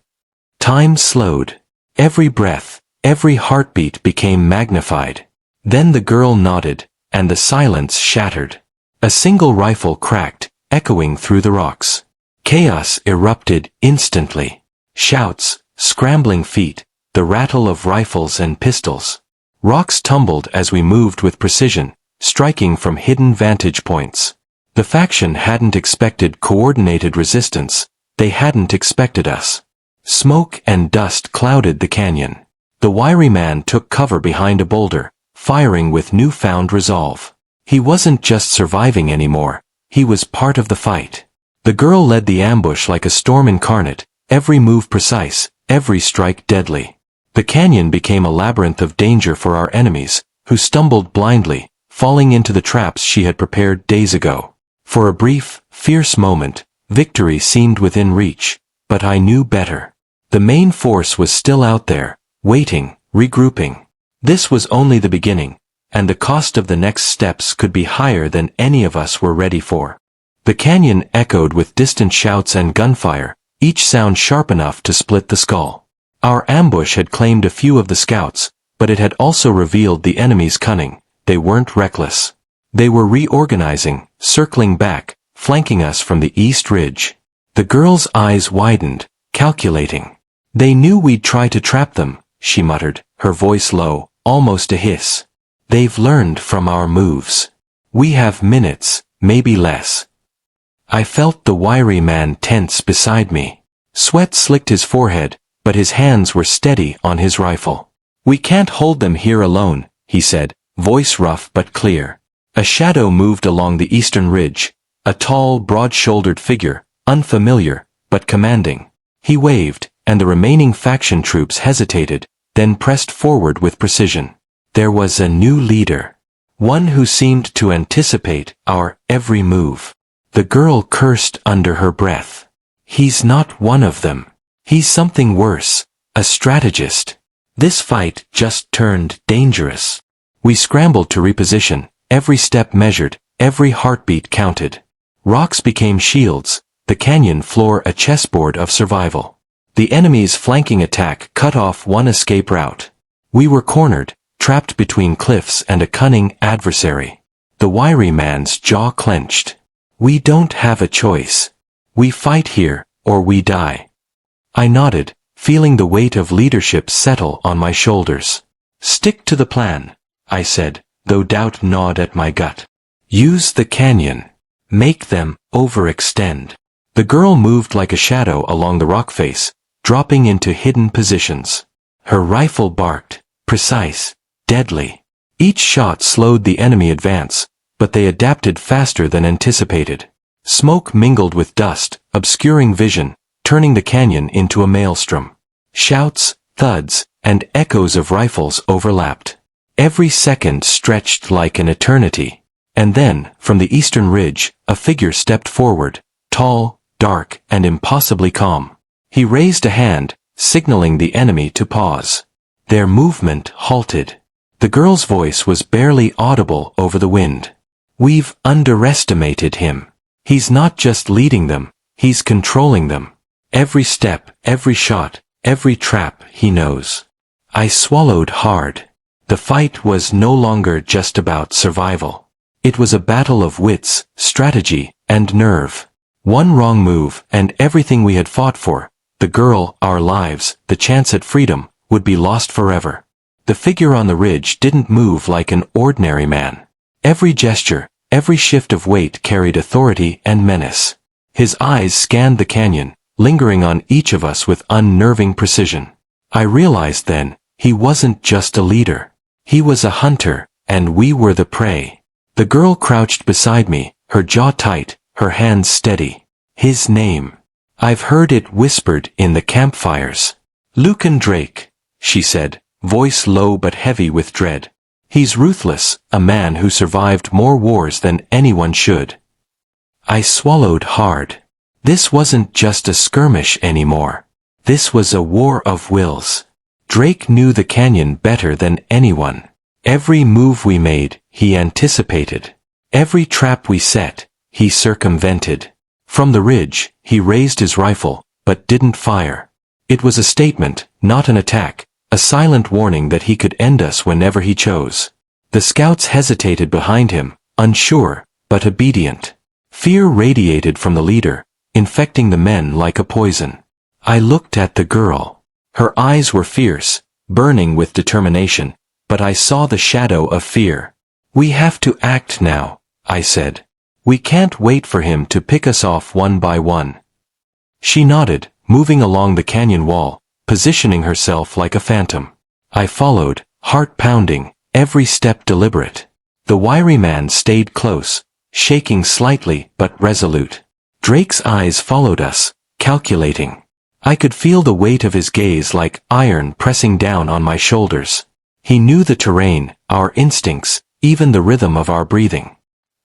Time slowed. Every breath, every heartbeat became magnified. Then the girl nodded, and the silence shattered. A single rifle cracked, echoing through the rocks. Chaos erupted instantly. Shouts, scrambling feet, the rattle of rifles and pistols. Rocks tumbled as we moved with precision, striking from hidden vantage points. The faction hadn't expected coordinated resistance, they hadn't expected us. Smoke and dust clouded the canyon. The wiry man took cover behind a boulder, firing with newfound resolve. He wasn't just surviving anymore, he was part of the fight. The girl led the ambush like a storm incarnate, every move precise, every strike deadly. The canyon became a labyrinth of danger for our enemies, who stumbled blindly, falling into the traps she had prepared days ago. For a brief, fierce moment, victory seemed within reach, but I knew better. The main force was still out there, waiting, regrouping. This was only the beginning, and the cost of the next steps could be higher than any of us were ready for. The canyon echoed with distant shouts and gunfire, each sound sharp enough to split the skull. Our ambush had claimed a few of the scouts, but it had also revealed the enemy's cunning. They weren't reckless. They were reorganizing, circling back, flanking us from the east ridge. The girl's eyes widened, calculating. "They knew we'd try to trap them," she muttered, her voice low, almost a hiss. "They've learned from our moves. We have minutes, maybe less." I felt the wiry man tense beside me. Sweat slicked his forehead, but his hands were steady on his rifle. "We can't hold them here alone," he said, voice rough but clear. A shadow moved along the eastern ridge, a tall, broad-shouldered figure, unfamiliar, but commanding. He waved, and the remaining faction troops hesitated, then pressed forward with precision. There was a new leader. One who seemed to anticipate our every move. The girl cursed under her breath. He's not one of them. He's something worse, a strategist. This fight just turned dangerous. We scrambled to reposition, every step measured, every heartbeat counted. Rocks became shields, the canyon floor a chessboard of survival. The enemy's flanking attack cut off one escape route. We were cornered, trapped between cliffs and a cunning adversary. The wiry man's jaw clenched. We don't have a choice. We fight here, or we die. I nodded, feeling the weight of leadership settle on my shoulders. Stick to the plan, I said, though doubt gnawed at my gut. Use the canyon. Make them overextend. The girl moved like a shadow along the rock face, dropping into hidden positions. Her rifle barked, precise, deadly. Each shot slowed the enemy advance, but they adapted faster than anticipated. Smoke mingled with dust, obscuring vision, turning the canyon into a maelstrom. Shouts, thuds, and echoes of rifles overlapped. Every second stretched like an eternity. And then, from the eastern ridge, a figure stepped forward, tall, dark, and impossibly calm. He raised a hand, signaling the enemy to pause. Their movement halted. The girl's voice was barely audible over the wind. We've underestimated him. He's not just leading them, he's controlling them. Every step, every shot, every trap he knows. I swallowed hard. The fight was no longer just about survival. It was a battle of wits, strategy, and nerve. One wrong move, and everything we had fought for, the girl, our lives, the chance at freedom, would be lost forever. The figure on the ridge didn't move like an ordinary man. Every gesture, every shift of weight carried authority and menace. His eyes scanned the canyon, lingering on each of us with unnerving precision. I realized then, he wasn't just a leader. He was a hunter, and we were the prey. The girl crouched beside me, her jaw tight, her hands steady. His name. I've heard it whispered in the campfires. Lucan Drake, she said, voice low but heavy with dread. He's ruthless, a man who survived more wars than anyone should. I swallowed hard. This wasn't just a skirmish anymore. This was a war of wills. Drake knew the canyon better than anyone. Every move we made, he anticipated. Every trap we set, he circumvented. From the ridge, he raised his rifle, but didn't fire. It was a statement, not an attack, a silent warning that he could end us whenever he chose. The scouts hesitated behind him, unsure, but obedient. Fear radiated from the leader, infecting the men like a poison. I looked at the girl. Her eyes were fierce, burning with determination, but I saw the shadow of fear. We have to act now, I said. We can't wait for him to pick us off one by one. She nodded, moving along the canyon wall, positioning herself like a phantom. I followed, heart pounding, every step deliberate. The wiry man stayed close, shaking slightly but resolute. Drake's eyes followed us, calculating. I could feel the weight of his gaze like iron pressing down on my shoulders. He knew the terrain, our instincts, even the rhythm of our breathing.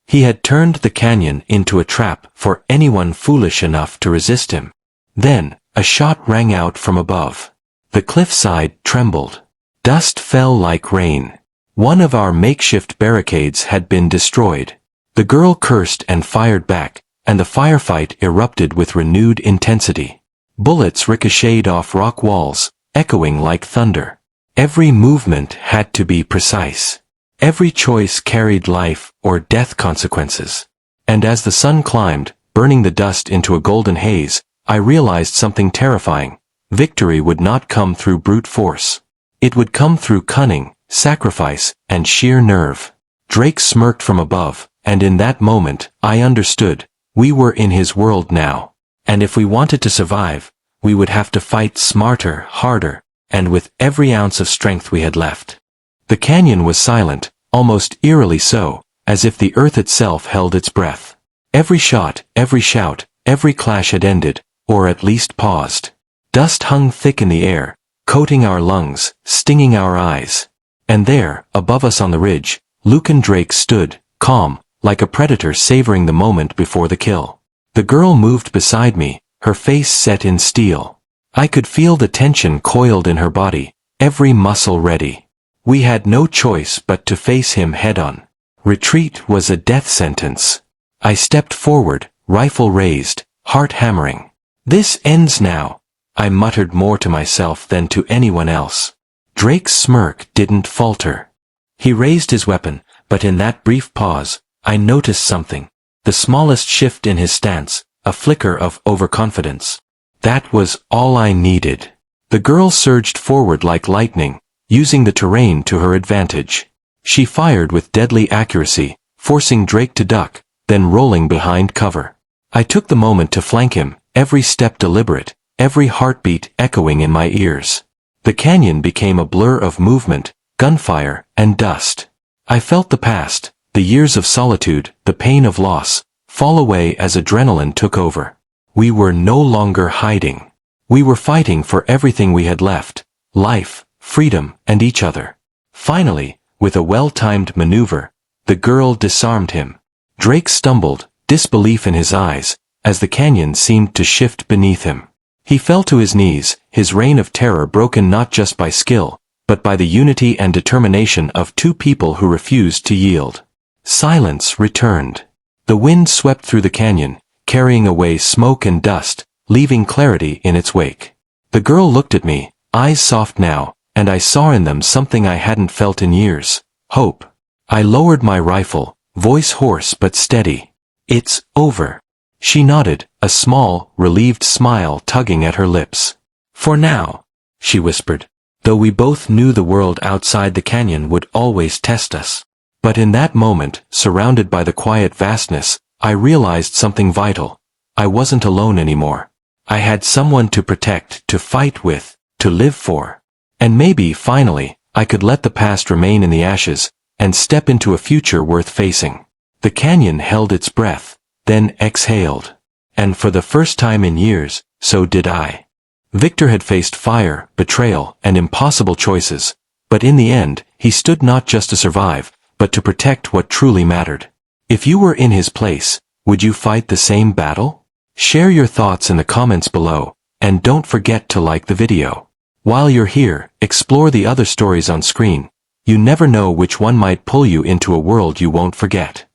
He had turned the canyon into a trap for anyone foolish enough to resist him. Then, a shot rang out from above. The cliffside trembled. Dust fell like rain. One of our makeshift barricades had been destroyed. The girl cursed and fired back, and the firefight erupted with renewed intensity. Bullets ricocheted off rock walls, echoing like thunder. Every movement had to be precise. Every choice carried life or death consequences. And as the sun climbed, burning the dust into a golden haze, I realized something terrifying. Victory would not come through brute force. It would come through cunning, sacrifice, and sheer nerve. Drake smirked from above, and in that moment, I understood. We were in his world now. And if we wanted to survive, we would have to fight smarter, harder, and with every ounce of strength we had left. The canyon was silent, almost eerily so, as if the earth itself held its breath. Every shot, every shout, every clash had ended, or at least paused. Dust hung thick in the air, coating our lungs, stinging our eyes. And there, above us on the ridge, Lucan Drake stood, calm, like a predator savoring the moment before the kill. The girl moved beside me, her face set in steel. I could feel the tension coiled in her body, every muscle ready. We had no choice but to face him head-on. Retreat was a death sentence. I stepped forward, rifle raised, heart hammering. "This ends now," I muttered more to myself than to anyone else. Drake's smirk didn't falter. He raised his weapon, but in that brief pause, I noticed something. The smallest shift in his stance, a flicker of overconfidence. That was all I needed. The girl surged forward like lightning, using the terrain to her advantage. She fired with deadly accuracy, forcing Drake to duck, then rolling behind cover. I took the moment to flank him, every step deliberate, every heartbeat echoing in my ears. The canyon became a blur of movement, gunfire, and dust. I felt the past, the years of solitude, the pain of loss, fall away as adrenaline took over. We were no longer hiding. We were fighting for everything we had left: life, freedom, and each other. Finally, with a well-timed maneuver, the girl disarmed him. Drake stumbled, disbelief in his eyes, as the canyon seemed to shift beneath him. He fell to his knees, his reign of terror broken not just by skill, but by the unity and determination of two people who refused to yield. Silence returned. The wind swept through the canyon, carrying away smoke and dust, leaving clarity in its wake. The girl looked at me, eyes soft now, and I saw in them something I hadn't felt in years: hope. I lowered my rifle, voice hoarse but steady. "It's over." She nodded, a small, relieved smile tugging at her lips. "For now," she whispered, though we both knew the world outside the canyon would always test us. But in that moment, surrounded by the quiet vastness, I realized something vital. I wasn't alone anymore. I had someone to protect, to fight with, to live for. And maybe, finally, I could let the past remain in the ashes, and step into a future worth facing. The canyon held its breath, then exhaled. And for the first time in years, so did I. Victor had faced fire, betrayal, and impossible choices, but in the end, he stood not just to survive, but to protect what truly mattered. If you were in his place, would you fight the same battle? Share your thoughts in the comments below, and don't forget to like the video. While you're here, explore the other stories on screen. You never know which one might pull you into a world you won't forget.